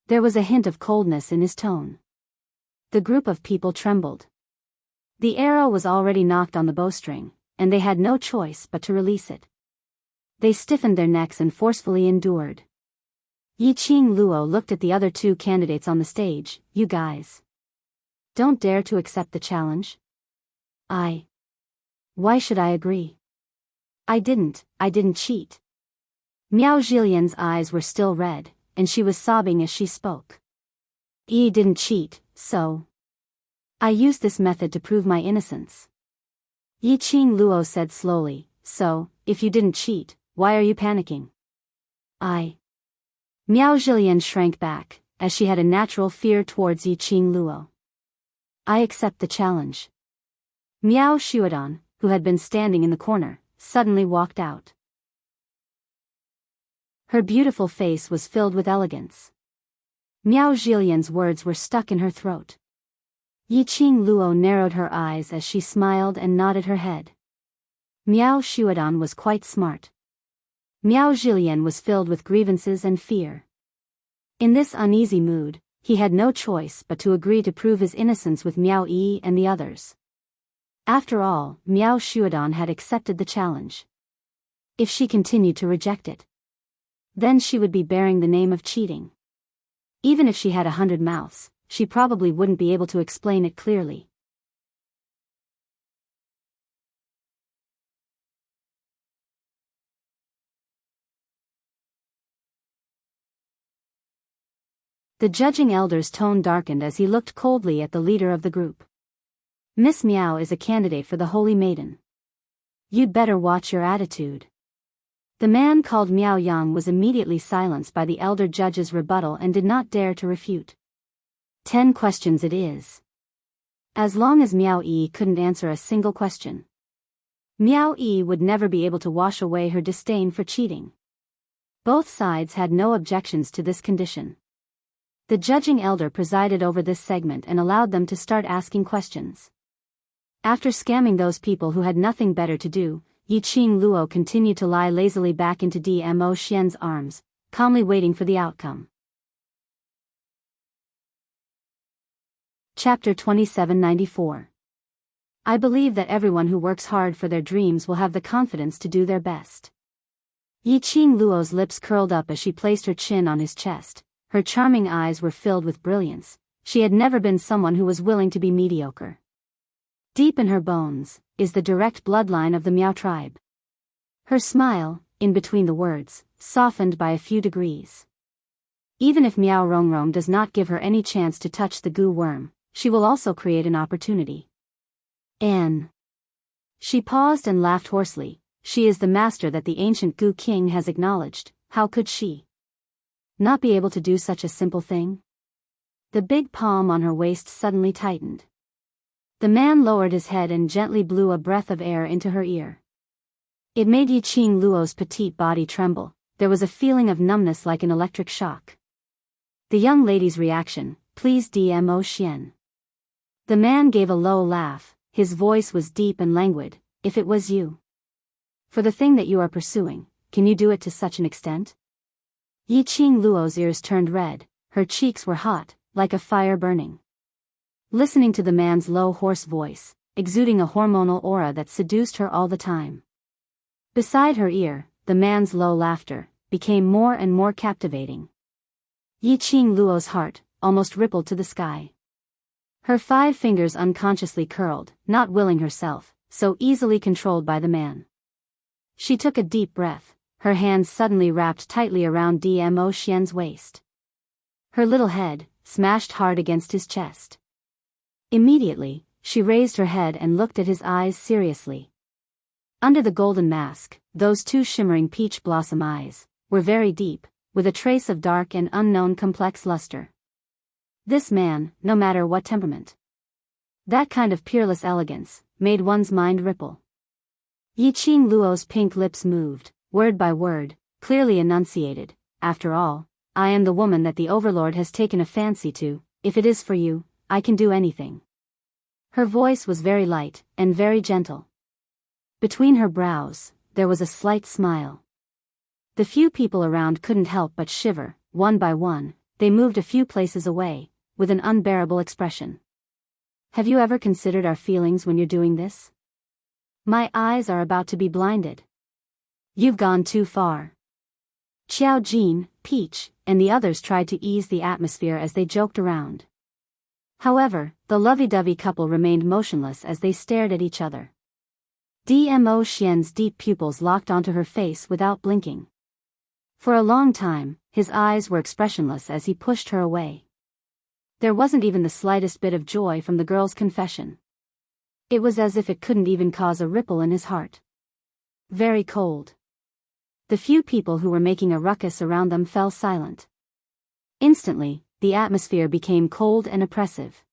There was a hint of coldness in his tone. The group of people trembled. The arrow was already knocked on the bowstring, and they had no choice but to release it. They stiffened their necks and forcefully endured. Yiqing Luo looked at the other 2 candidates on the stage. "You guys don't dare to accept the challenge?" Why should I agree? I didn't cheat." Miao Zhilian's eyes were still red, and she was sobbing as she spoke. "Yi didn't cheat, so I used this method to prove my innocence." Yiqing Luo said slowly, "So, if you didn't cheat, why are you panicking?" Miao Zhilian shrank back, as she had a natural fear towards Yiqing Luo. "I accept the challenge." Miao Shuodong, who had been standing in the corner, suddenly walked out. Her beautiful face was filled with elegance. Miao Zhilian's words were stuck in her throat. Yiqing Luo narrowed her eyes as she smiled and nodded her head. Miao Shuodong was quite smart. Miao Zhilian was filled with grievances and fear. In this uneasy mood, he had no choice but to agree to prove his innocence with Miao Yi and the others. After all, Miao Shuodong had accepted the challenge. If she continued to reject it, then she would be bearing the name of cheating. Even if she had 100 mouths, she probably wouldn't be able to explain it clearly. The judging elder's tone darkened as he looked coldly at the leader of the group. "Miss Miao is a candidate for the Holy Maiden. You'd better watch your attitude." The man called Miao Yang was immediately silenced by the elder judge's rebuttal and did not dare to refute. 10 questions it is. As long as Miao Yi couldn't answer a single question, Miao Yi would never be able to wash away her disdain for cheating. Both sides had no objections to this condition. The judging elder presided over this segment and allowed them to start asking questions. After scamming those people who had nothing better to do, Yiqing Luo continued to lie lazily back into Dmo Xian's arms, calmly waiting for the outcome. Chapter 2794. I believe that everyone who works hard for their dreams will have the confidence to do their best. Yiqing Luo's lips curled up as she placed her chin on his chest. Her charming eyes were filled with brilliance. She had never been someone who was willing to be mediocre. Deep in her bones is the direct bloodline of the Miao tribe. Her smile, in between the words, softened by a few degrees. Even if Miao Rongrong does not give her any chance to touch the goo worm, she will also create an opportunity. She paused and laughed hoarsely. She is the master that the ancient Goo King has acknowledged. How could she not be able to do such a simple thing? The big palm on her waist suddenly tightened. The man lowered his head and gently blew a breath of air into her ear. It made Yiqing Luo's petite body tremble. There was a feeling of numbness like an electric shock. The young lady's reaction, "Please Dmo Xian." The man gave a low laugh. His voice was deep and languid. "If it was you, for the thing that you are pursuing, can you do it to such an extent?" Yiqing Luo's ears turned red. Her cheeks were hot, like a fire burning. Listening to the man's low hoarse voice, exuding a hormonal aura that seduced her all the time. Beside her ear, the man's low laughter became more and more captivating. Yiqing Luo's heart almost rippled to the sky. Her 5 fingers unconsciously curled, not willing herself, so easily controlled by the man. She took a deep breath. her hands suddenly wrapped tightly around Dmo Xian's waist. Her little head smashed hard against his chest. Immediately, she raised her head and looked at his eyes seriously. Under the golden mask, those two shimmering peach blossom eyes were very deep, with a trace of dark and unknown complex luster. This man, no matter what temperament, that kind of peerless elegance made one's mind ripple. Yiqing Luo's pink lips moved, word by word, clearly enunciated. After all, I am the woman that the overlord has taken a fancy to. If it is for you, I can do anything. Her voice was very light and very gentle. Between her brows, there was a slight smile. The few people around couldn't help but shiver. One by one, they moved a few places away, with an unbearable expression. Have you ever considered our feelings when you're doing this? My eyes are about to be blinded. You've gone too far. Xiao Jin, Peach, and the others tried to ease the atmosphere as they joked around. However, the lovey-dovey couple remained motionless as they stared at each other. Dmo Xian's deep pupils locked onto her face without blinking. For a long time, his eyes were expressionless as he pushed her away. There wasn't even the slightest bit of joy from the girl's confession. It was as if it couldn't even cause a ripple in his heart. Very cold. The few people who were making a ruckus around them fell silent. Instantly, the atmosphere became cold and oppressive.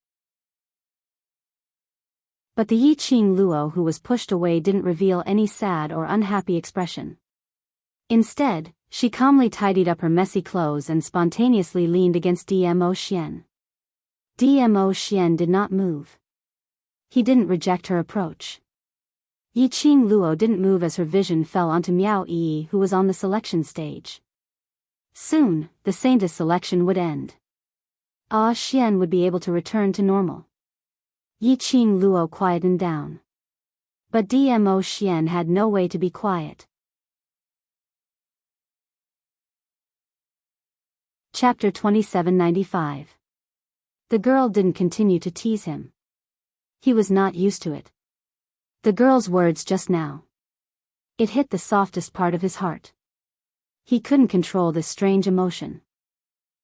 But the Yiqing Luo who was pushed away didn't reveal any sad or unhappy expression. Instead, she calmly tidied up her messy clothes and spontaneously leaned against Dmo Xian. Dmo Xian did not move. He didn't reject her approach. Yiqing Luo didn't move as her vision fell onto Miao Yi, who was on the selection stage. Soon, the Saintess selection would end. Xian would be able to return to normal. Yiqing Luo quietened down. But Dmo Xian had no way to be quiet. Chapter 2795. The girl didn't continue to tease him. He was not used to it. The girl's words just now. It hit the softest part of his heart. He couldn't control this strange emotion.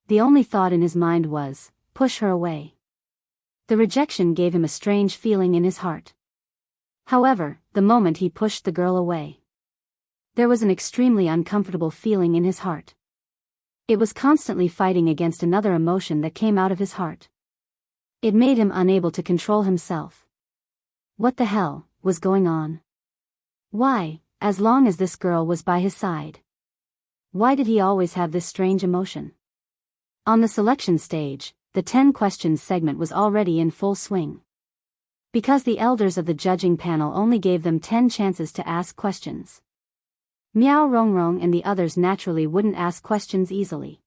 The only thought in his mind was, push her away. The rejection gave him a strange feeling in his heart. However, the moment he pushed the girl away, there was an extremely uncomfortable feeling in his heart. It was constantly fighting against another emotion that came out of his heart. It made him unable to control himself. What the hell was going on? Why, as long as this girl was by his side? Why did he always have this strange emotion? On the selection stage, the 10 questions segment was already in full swing. Because the elders of the judging panel only gave them 10 chances to ask questions. Miao Rongrong and the others naturally wouldn't ask questions easily.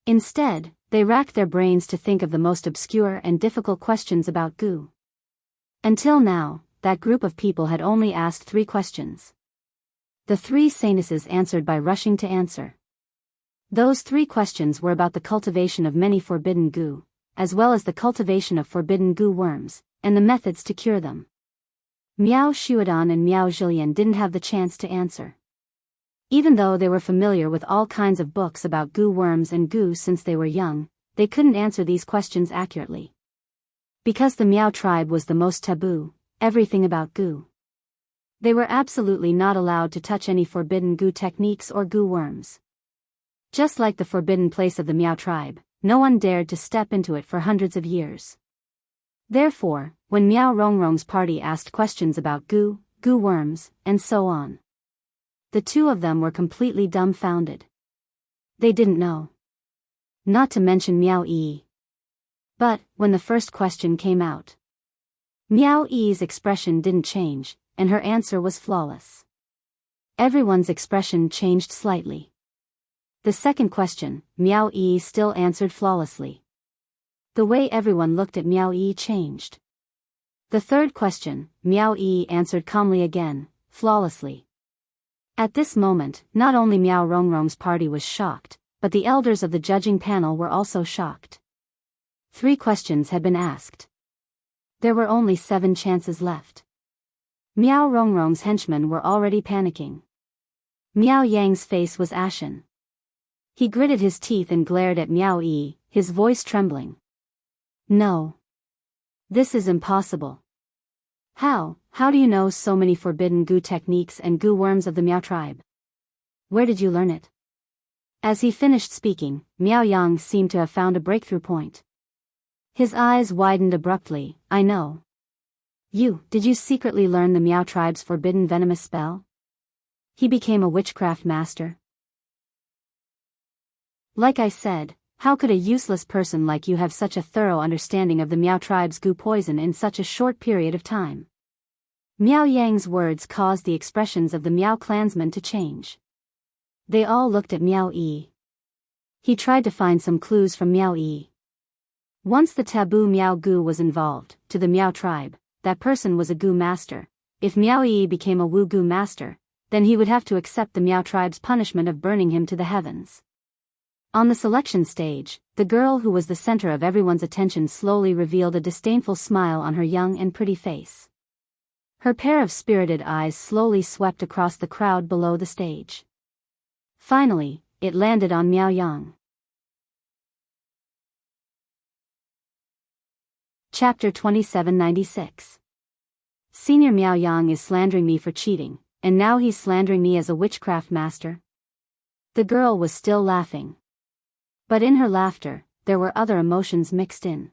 Instead, they racked their brains to think of the most obscure and difficult questions about Gu. Until now, that group of people had only asked 3 questions. The 3 saintesses answered by rushing to answer. Those 3 questions were about the cultivation of many forbidden Gu, as well as the cultivation of forbidden Gu worms, and the methods to cure them. Miao Shuadan and Miao Zhilian didn't have the chance to answer. Even though they were familiar with all kinds of books about Gu worms and Gu since they were young, they couldn't answer these questions accurately. Because the Miao tribe was the most taboo, everything about Gu. They were absolutely not allowed to touch any forbidden Gu techniques or Gu worms. Just like the forbidden place of the Miao tribe, no one dared to step into it for hundreds of years. Therefore, when Miao Rongrong's party asked questions about Gu, Gu worms, and so on, the 2 of them were completely dumbfounded. They didn't know. Not to mention Miao Yi. But, when the first question came out, Miao Yi's expression didn't change, and her answer was flawless. Everyone's expression changed slightly. The second question, Miao Yi still answered flawlessly. The way everyone looked at Miao Yi changed. The third question, Miao Yi answered calmly again, flawlessly. At this moment, not only Miao Rongrong's party was shocked, but the elders of the judging panel were also shocked. 3 questions had been asked. There were only 7 chances left. Miao Rongrong's henchmen were already panicking. Miao Yang's face was ashen. He gritted his teeth and glared at Miao Yi, his voice trembling. No. This is impossible. How do you know so many forbidden gu techniques and gu worms of the Miao tribe? Where did you learn it? As he finished speaking, Miao Yang seemed to have found a breakthrough point. His eyes widened abruptly. I know. Did you secretly learn the Miao tribe's forbidden venomous spell? He became a witchcraft master. Like I said, how could a useless person like you have such a thorough understanding of the Miao tribe's gu poison in such a short period of time? Miao Yang's words caused the expressions of the Miao clansmen to change. They all looked at Miao Yi. He tried to find some clues from Miao Yi. Once the taboo Miao gu was involved, to the Miao tribe, that person was a gu master. If Miao Yi became a wu gu master, then he would have to accept the Miao tribe's punishment of burning him to the heavens. On the selection stage, the girl who was the center of everyone's attention slowly revealed a disdainful smile on her young and pretty face. Her pair of spirited eyes slowly swept across the crowd below the stage. Finally, it landed on Miao Yang. Chapter 2796. Senior Miao Yang is slandering me for cheating, and now he's slandering me as a witchcraft master. The girl was still laughing. But in her laughter, there were other emotions mixed in.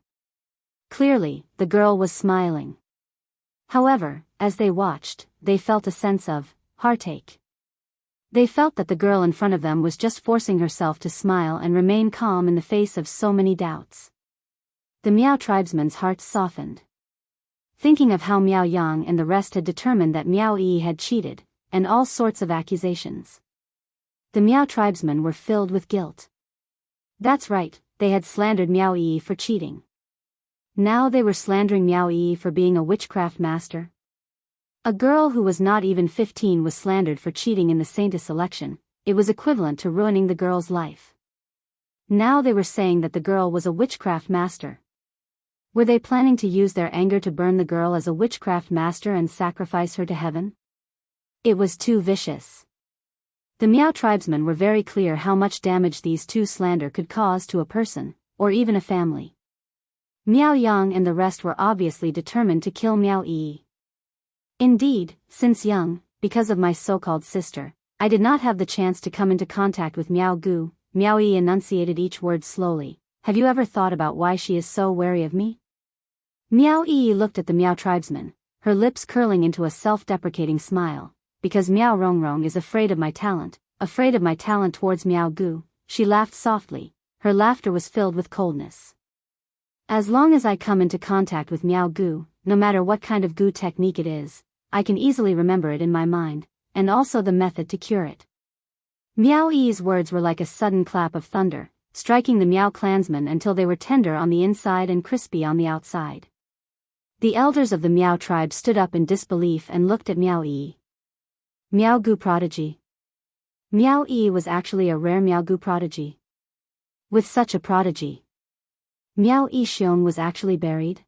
Clearly, the girl was smiling. However, as they watched, they felt a sense of heartache. They felt that the girl in front of them was just forcing herself to smile and remain calm in the face of so many doubts. The Miao tribesmen's hearts softened. Thinking of how Miao Yang and the rest had determined that Miao Yi had cheated, and all sorts of accusations. The Miao tribesmen were filled with guilt. That's right, they had slandered Miao Yi for cheating. Now they were slandering Miao Yi for being a witchcraft master. A girl who was not even 15 was slandered for cheating in the Saintess election. It was equivalent to ruining the girl's life. Now they were saying that the girl was a witchcraft master. Were they planning to use their anger to burn the girl as a witchcraft master and sacrifice her to heaven? It was too vicious. The Miao tribesmen were very clear how much damage these two slander could cause to a person, or even a family. Miao Yang and the rest were obviously determined to kill Miao Yi. Indeed, since young, because of my so-called sister, I did not have the chance to come into contact with Miao Gu. Miao Yi enunciated each word slowly. Have you ever thought about why she is so wary of me? Miao Yi looked at the Miao tribesman, her lips curling into a self-deprecating smile. Because Miao Rongrong is afraid of my talent towards Miao Gu, she laughed softly. Her laughter was filled with coldness. As long as I come into contact with Miao Gu, no matter what kind of gu technique it is, I can easily remember it in my mind, and also the method to cure it. Miao Yi's words were like a sudden clap of thunder, striking the Miao clansmen until they were tender on the inside and crispy on the outside. The elders of the Miao tribe stood up in disbelief and looked at Miao Yi. Miao Gu prodigy. Miao Yi was actually a rare Miao Gu prodigy. With such a prodigy, Miao Yi Xiong was actually buried?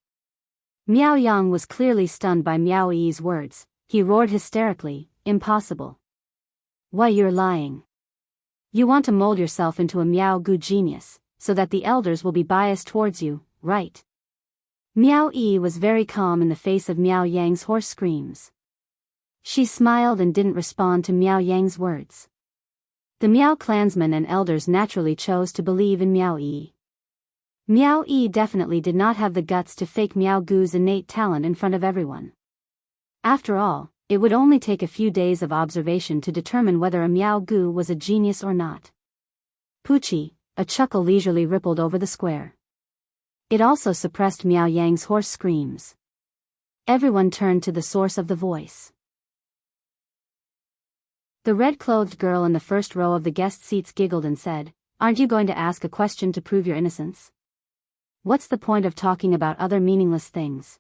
Miao Yang was clearly stunned by Miao Yi's words. He roared hysterically, impossible. Why, you're lying. You want to mold yourself into a Miao Gu genius, so that the elders will be biased towards you, right? Miao Yi was very calm in the face of Miao Yang's hoarse screams. She smiled and didn't respond to Miao Yang's words. The Miao clansmen and elders naturally chose to believe in Miao Yi. Miao Yi definitely did not have the guts to fake Miao Gu's innate talent in front of everyone. After all, it would only take a few days of observation to determine whether a Miao Gu was a genius or not. Poochie, a chuckle leisurely rippled over the square. It also suppressed Miao Yang's hoarse screams. Everyone turned to the source of the voice. The red-clothed girl in the first row of the guest seats giggled and said, "Aren't you going to ask a question to prove your innocence? What's the point of talking about other meaningless things?"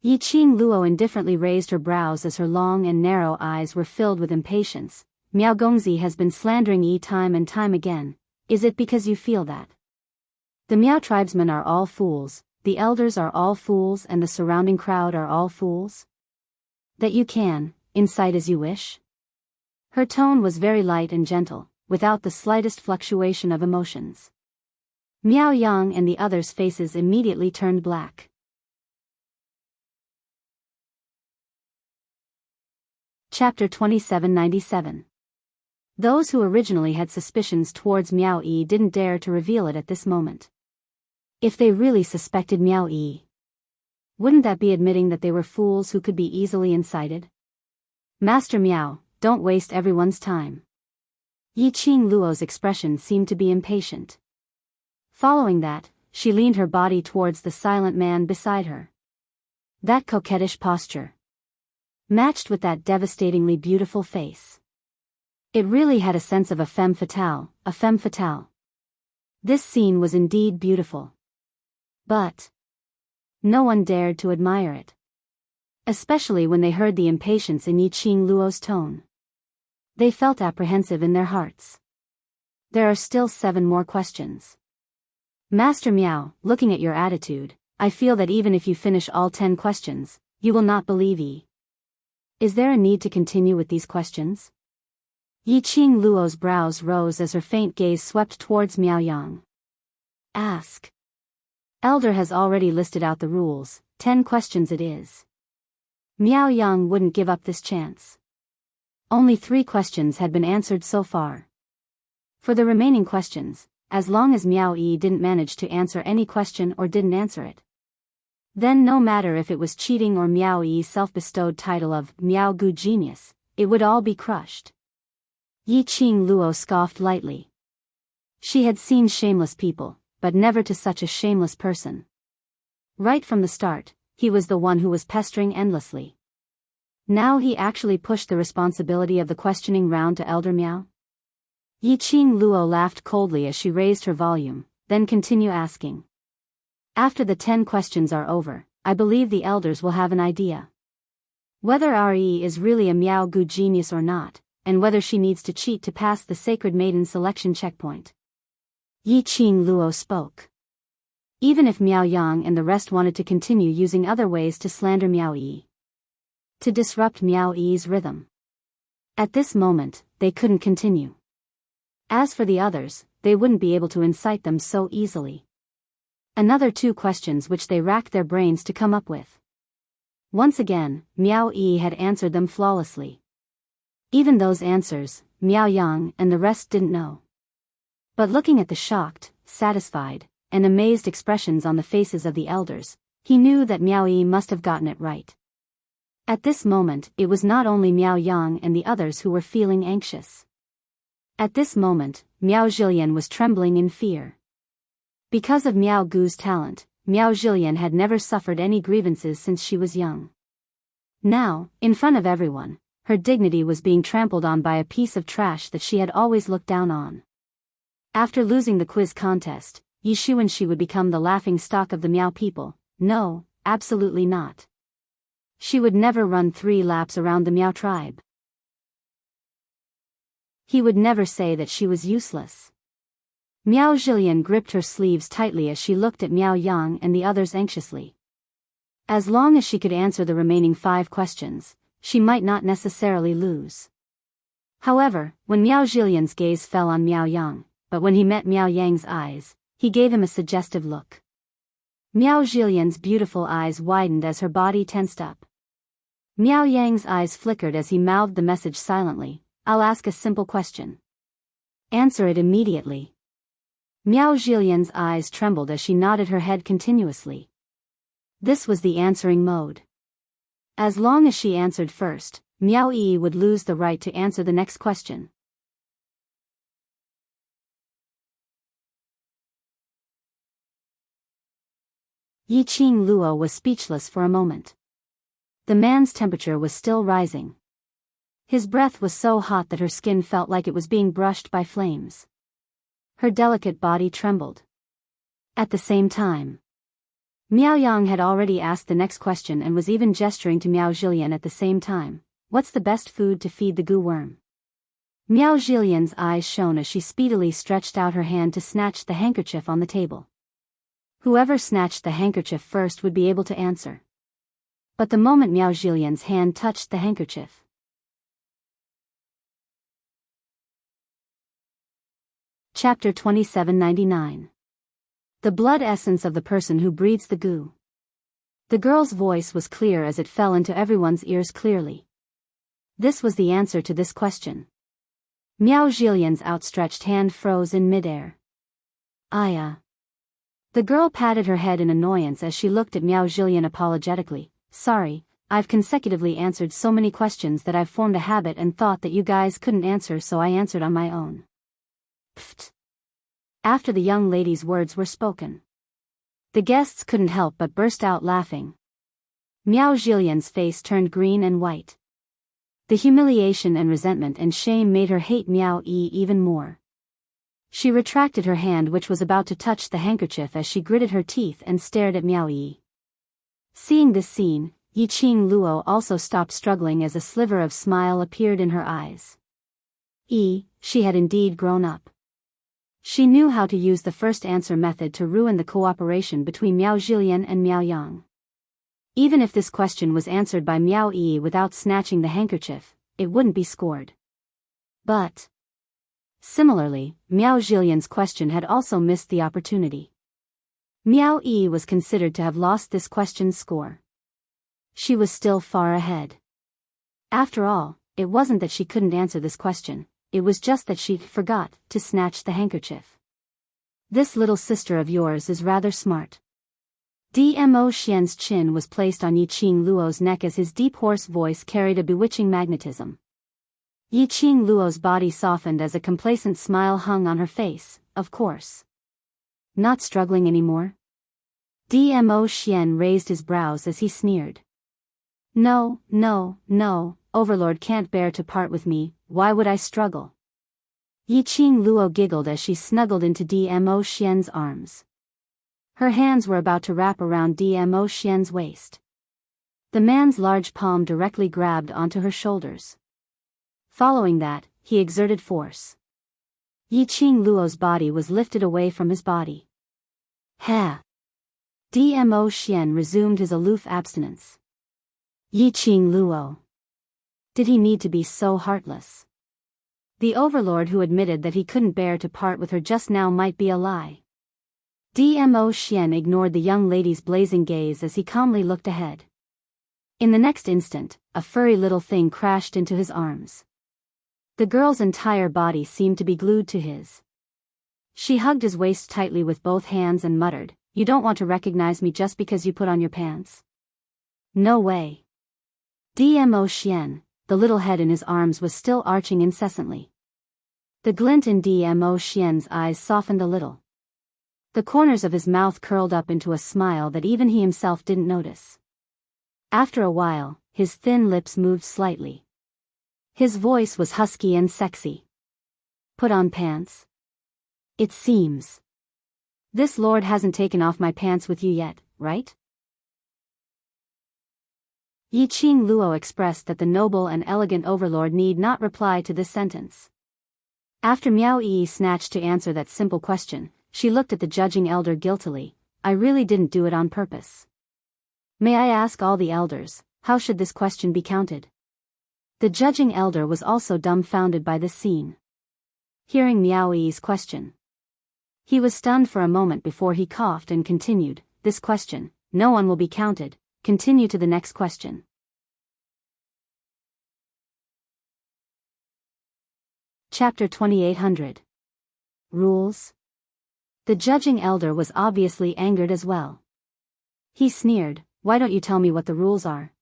Yi Qing Luo indifferently raised her brows as her long and narrow eyes were filled with impatience. Miao Gongzi has been slandering Yi time and time again. Is it because you feel that the Miao tribesmen are all fools, the elders are all fools and the surrounding crowd are all fools? That you can incite as you wish? Her tone was very light and gentle, without the slightest fluctuation of emotions. Miao Yang and the others' faces immediately turned black. Chapter 2797. Those who originally had suspicions towards Miao Yi didn't dare to reveal it at this moment. If they really suspected Miao Yi, wouldn't that be admitting that they were fools who could be easily incited? Master Miao, don't waste everyone's time. Yiqing Luo's expression seemed to be impatient. Following that, she leaned her body towards the silent man beside her. That coquettish posture matched with that devastatingly beautiful face. It really had a sense of a femme fatale, a femme fatale. This scene was indeed beautiful. But no one dared to admire it. Especially when they heard the impatience in Yiqing Luo's tone. They felt apprehensive in their hearts. There are still 7 more questions. Master Miao, looking at your attitude, I feel that even if you finish all 10 questions, you will not believe Yi. Is there a need to continue with these questions? Yiqing Luo's brows rose as her faint gaze swept towards Miao Yang. Ask. Elder has already listed out the rules, 10 questions it is. Miao Yang wouldn't give up this chance. Only 3 questions had been answered so far. For the remaining questions, as long as Miao Yi didn't manage to answer any question or didn't answer it, then no matter if it was cheating or Miao Yi's self-bestowed title of Miao Gu Genius, it would all be crushed. Yiqing Luo scoffed lightly. She had seen shameless people, but never to such a shameless person. Right from the start, he was the one who was pestering endlessly. Now he actually pushed the responsibility of the questioning round to Elder Miao? Yiqing Luo laughed coldly as she raised her volume, then continued asking. After the 10 questions are over, I believe the elders will have an idea. Whether Yi is really a Miao Gu genius or not, and whether she needs to cheat to pass the Sacred Maiden selection checkpoint. Yiqing Luo spoke. Even if Miao Yang and the rest wanted to continue using other ways to slander Miao Yi, to disrupt Miao Yi's rhythm, at this moment, they couldn't continue. As for the others, they wouldn't be able to incite them so easily. Another 2 questions which they racked their brains to come up with. Once again, Miao Yi had answered them flawlessly. Even those answers, Miao Yang and the rest didn't know. But looking at the shocked, satisfied, and amazed expressions on the faces of the elders, he knew that Miao Yi must have gotten it right. At this moment, it was not only Miao Yang and the others who were feeling anxious. At this moment, Miao Zhilian was trembling in fear. Because of Miao Gu's talent, Miao Zhilian had never suffered any grievances since she was young. Now, in front of everyone, her dignity was being trampled on by a piece of trash that she had always looked down on. After losing the quiz contest, Yi Shuan she would become the laughing stock of the Miao people. No, absolutely not. She would never run 3 laps around the Miao tribe. He would never say that she was useless. Miao Zhilian gripped her sleeves tightly as she looked at Miao Yang and the others anxiously. As long as she could answer the remaining 5 questions, she might not necessarily lose. However, when Miao Zhilian's gaze fell on Miao Yang, but when he met Miao Yang's eyes, he gave him a suggestive look. Miao Zhilian's beautiful eyes widened as her body tensed up. Miao Yang's eyes flickered as he mouthed the message silently. I'll ask a simple question. Answer it immediately. Miao Zhilian's eyes trembled as she nodded her head continuously. This was the answering mode. As long as she answered first, Miao Yi would lose the right to answer the next question. Yiqing Luo was speechless for a moment. The man's temperature was still rising. His breath was so hot that her skin felt like it was being brushed by flames. Her delicate body trembled. At the same time, Miao Yang had already asked the next question and was even gesturing to Miao Zhilian at the same time. What's the best food to feed the goo worm? Miao Zhilian's eyes shone as she speedily stretched out her hand to snatch the handkerchief on the table. Whoever snatched the handkerchief first would be able to answer. But the moment Miao Zhilian's hand touched the handkerchief, Chapter 2799. The blood essence of the person who breathes the goo. The girl's voice was clear as it fell into everyone's ears clearly. This was the answer to this question. Miao Zhilian's outstretched hand froze in midair. Aya. The girl patted her head in annoyance as she looked at Miao Zhilian apologetically. Sorry, I've consecutively answered so many questions that I've formed a habit and thought that you guys couldn't answer, so I answered on my own. Pfft. After the young lady's words were spoken, the guests couldn't help but burst out laughing. Miao Zhilian's face turned green and white. The humiliation and resentment and shame made her hate Miao Yi even more. She retracted her hand, which was about to touch the handkerchief, as she gritted her teeth and stared at Miao Yi. Seeing this scene, Yiqing Luo also stopped struggling as a sliver of smile appeared in her eyes. She had indeed grown up. She knew how to use the first answer method to ruin the cooperation between Miao Zhilian and Miao Yang. Even if this question was answered by Miao Yi without snatching the handkerchief, it wouldn't be scored. But similarly, Miao Zhilian's question had also missed the opportunity. Miao Yi was considered to have lost this question's score. She was still far ahead. After all, it wasn't that she couldn't answer this question, it was just that she forgot to snatch the handkerchief. This little sister of yours is rather smart. Dmo Xian's chin was placed on Yiqing Luo's neck as his deep hoarse voice carried a bewitching magnetism. Yiqing Luo's body softened as a complacent smile hung on her face. Of course. Not struggling anymore? Dmo Xian raised his brows as he sneered. No, Overlord can't bear to part with me, why would I struggle? Yiqing Luo giggled as she snuggled into Dmo Xian's arms. Her hands were about to wrap around Dmo Xian's waist. The man's large palm directly grabbed onto her shoulders. Following that, he exerted force. Yiqing Luo's body was lifted away from his body. Ha! Dmo Xian resumed his aloof abstinence. Yiqing Luo. Did he need to be so heartless? The overlord who admitted that he couldn't bear to part with her just now might be a lie. Dmo Xian ignored the young lady's blazing gaze as he calmly looked ahead. In the next instant, a furry little thing crashed into his arms. The girl's entire body seemed to be glued to his. She hugged his waist tightly with both hands and muttered, "You don't want to recognize me just because you put on your pants? No way." Dmo Xian, the little head in his arms, was still arching incessantly. The glint in Dmo Xian's eyes softened a little. The corners of his mouth curled up into a smile that even he himself didn't notice. After a while, his thin lips moved slightly. His voice was husky and sexy. Put on pants? It seems. This lord hasn't taken off my pants with you yet, right? Yiqing Luo expressed that the noble and elegant overlord need not reply to this sentence. After Miao Yi snatched to answer that simple question, she looked at the judging elder guiltily. I really didn't do it on purpose. May I ask all the elders, how should this question be counted? The judging elder was also dumbfounded by this scene. Hearing Miao Yi's question, he was stunned for a moment before he coughed and continued, this question, no one will be counted, continue to the next question. Chapter 2800. Rules? The judging elder was obviously angered as well. He sneered, why don't you tell me what the rules are?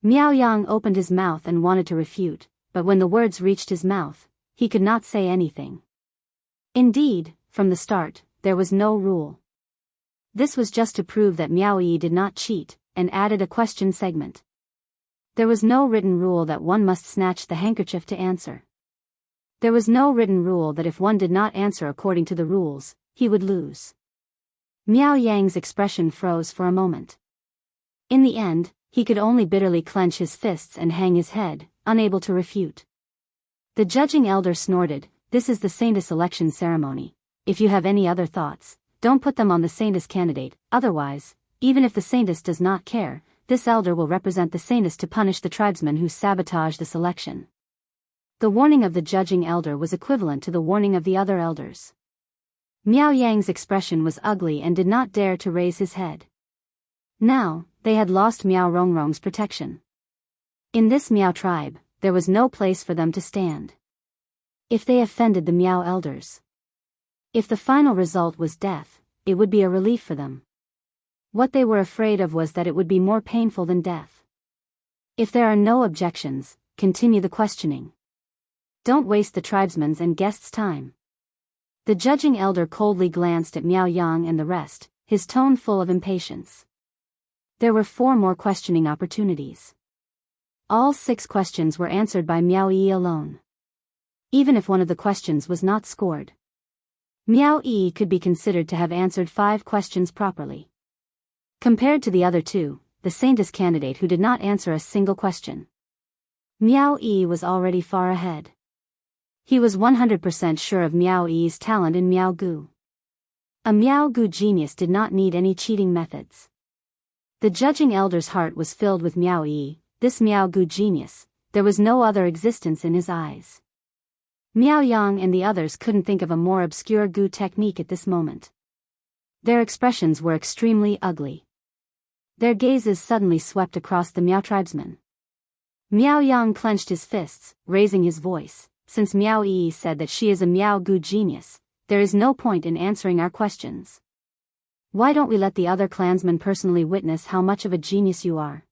Miao Yang opened his mouth and wanted to refute, but when the words reached his mouth, he could not say anything. Indeed, from the start, there was no rule. This was just to prove that Miao Yi did not cheat, and added a question segment. There was no written rule that one must snatch the handkerchief to answer. There was no written rule that if one did not answer according to the rules, he would lose. Miao Yang's expression froze for a moment. In the end, he could only bitterly clench his fists and hang his head, unable to refute. The judging elder snorted, this is the Saintess election ceremony. If you have any other thoughts, don't put them on the Saintess candidate, otherwise, even if the Saintess does not care, this elder will represent the Saintess to punish the tribesmen who sabotage the selection. The warning of the judging elder was equivalent to the warning of the other elders. Miao Yang's expression was ugly and did not dare to raise his head. Now, they had lost Miao Rongrong's protection. In this Miao tribe, there was no place for them to stand. If they offended the Miao elders, if the final result was death, it would be a relief for them. What they were afraid of was that it would be more painful than death. If there are no objections, continue the questioning. Don't waste the tribesmen's and guests' time. The judging elder coldly glanced at Miao Yang and the rest, his tone full of impatience. There were 4 more questioning opportunities. All 6 questions were answered by Miao Yi alone. Even if one of the questions was not scored, Miao Yi could be considered to have answered 5 questions properly. Compared to the other 2, the Saintess candidate who did not answer a single question, Miao Yi was already far ahead. He was 100% sure of Miao Yi's talent in Miao Gu. A Miao Gu genius did not need any cheating methods. The judging elder's heart was filled with Miao Yi, this Miao Gu genius. There was no other existence in his eyes. Miao Yang and the others couldn't think of a more obscure Gu technique at this moment. Their expressions were extremely ugly. Their gazes suddenly swept across the Miao tribesmen. Miao Yang clenched his fists, raising his voice. Since Miao Yi said that she is a Miao Gu genius, there is no point in answering our questions. Why don't we let the other clansmen personally witness how much of a genius you are?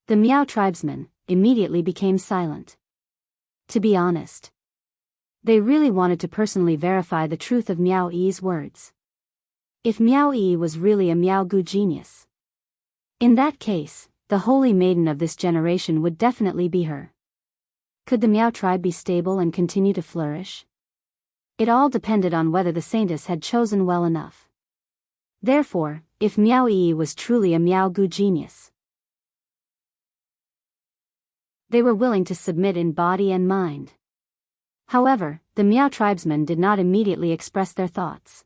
The Miao tribesmen immediately became silent. To be honest, they really wanted to personally verify the truth of Miao Yi's words. If Miao Yi was really a Miao Gu genius, in that case, the holy maiden of this generation would definitely be her. Could the Miao tribe be stable and continue to flourish? It all depended on whether the Saintess had chosen well enough. Therefore, if Miao Yi was truly a Miao Gu genius, they were willing to submit in body and mind. However, the Miao tribesmen did not immediately express their thoughts.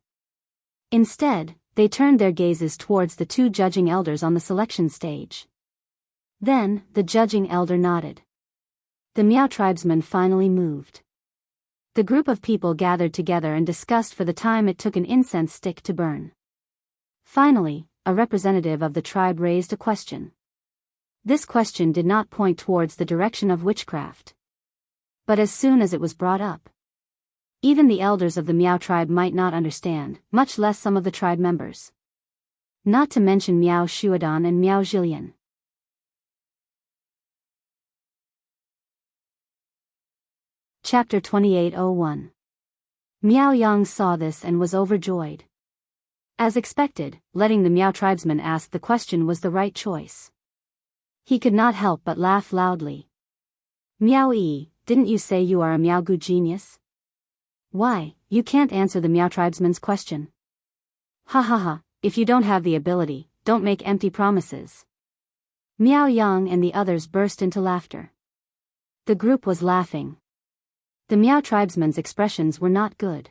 Instead, they turned their gazes towards the 2 judging elders on the selection stage. Then, the judging elder nodded. The Miao tribesmen finally moved. The group of people gathered together and discussed for the time it took an incense stick to burn. Finally, a representative of the tribe raised a question. This question did not point towards the direction of witchcraft. But as soon as it was brought up, even the elders of the Miao tribe might not understand, much less some of the tribe members. Not to mention Miao Shuadan and Miao Zhilian. Chapter 2801. Miao Yang saw this and was overjoyed. As expected, letting the Miao tribesman ask the question was the right choice. He could not help but laugh loudly. Miao Yi, didn't you say you are a Miao Gu genius? Why, you can't answer the Miao tribesman's question. Ha ha ha, if you don't have the ability, don't make empty promises. Miao Yang and the others burst into laughter. The group was laughing. The Miao tribesman's expressions were not good.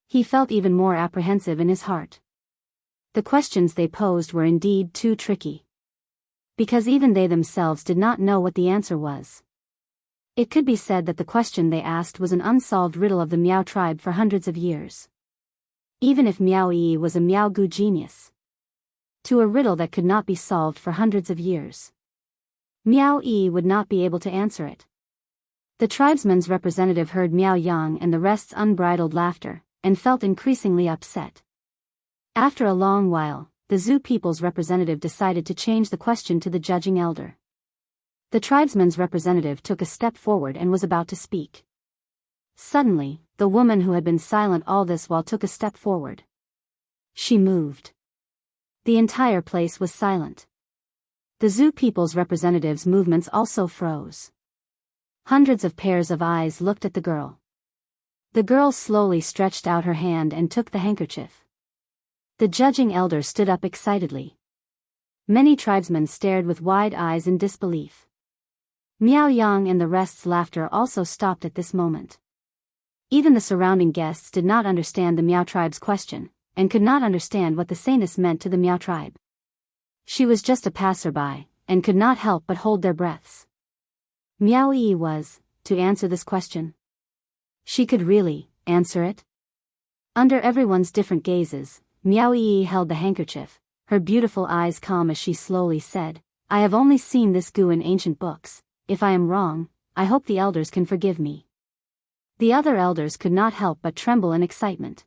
He felt even more apprehensive in his heart. The questions they posed were indeed too tricky. Because even they themselves did not know what the answer was. It could be said that the question they asked was an unsolved riddle of the Miao tribe for hundreds of years. Even if Miao Yi was a Miao Gu genius, to a riddle that could not be solved for hundreds of years, Miao Yi would not be able to answer it. The tribesman's representative heard Miao Yang and the rest's unbridled laughter, and felt increasingly upset. After a long while, the Zhu people's representative decided to change the question to the judging elder. The tribesman's representative took a step forward and was about to speak. Suddenly, the woman who had been silent all this while took a step forward. She moved. The entire place was silent. The Zhu people's representative's movements also froze. Hundreds of pairs of eyes looked at the girl. The girl slowly stretched out her hand and took the handkerchief. The judging elder stood up excitedly. Many tribesmen stared with wide eyes in disbelief. Miao Yang and the rest's laughter also stopped at this moment. Even the surrounding guests did not understand the Miao tribe's question, and could not understand what the saintess meant to the Miao tribe. She was just a passerby, and could not help but hold their breaths. Miao Yi was, to answer this question? She could really answer it? Under everyone's different gazes, Miao Yi held the handkerchief, her beautiful eyes calm as she slowly said, I have only seen this goo in ancient books. If I am wrong, I hope the elders can forgive me. The other elders could not help but tremble in excitement.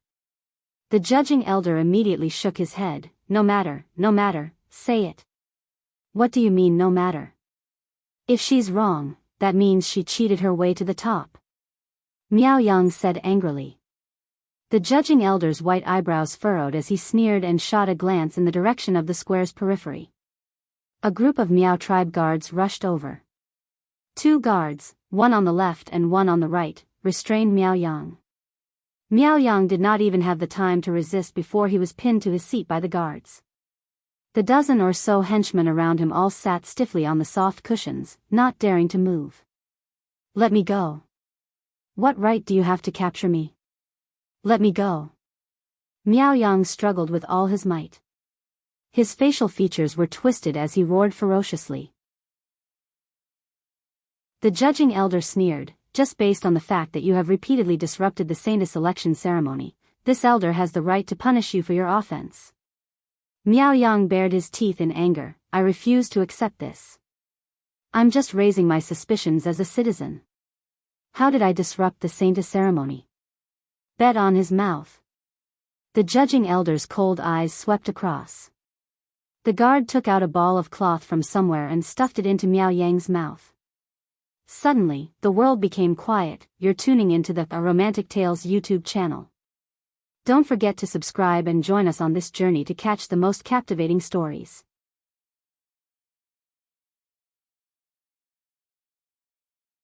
The judging elder immediately shook his head. No matter, say it. What do you mean no matter? If she's wrong, that means she cheated her way to the top. Miao Yang said angrily. The judging elder's white eyebrows furrowed as he sneered and shot a glance in the direction of the square's periphery. A group of Miao tribe guards rushed over. 2 guards, one on the left and one on the right, restrained Miao Yang. Miao Yang did not even have the time to resist before he was pinned to his seat by the guards. The dozen or so henchmen around him all sat stiffly on the soft cushions, not daring to move. Let me go. What right do you have to capture me? Let me go. Miao Yang struggled with all his might. His facial features were twisted as he roared ferociously. The judging elder sneered, just based on the fact that you have repeatedly disrupted the Saintess election ceremony, this elder has the right to punish you for your offense. Miao Yang bared his teeth in anger. I refuse to accept this. I'm just raising my suspicions as a citizen. How did I disrupt the Saintess ceremony? Bet on his mouth. The judging elder's cold eyes swept across. The guard took out a ball of cloth from somewhere and stuffed it into Miao Yang's mouth. Suddenly, the world became quiet. You're tuning into the Romantic Tales YouTube channel. Don't forget to subscribe and join us on this journey to catch the most captivating stories.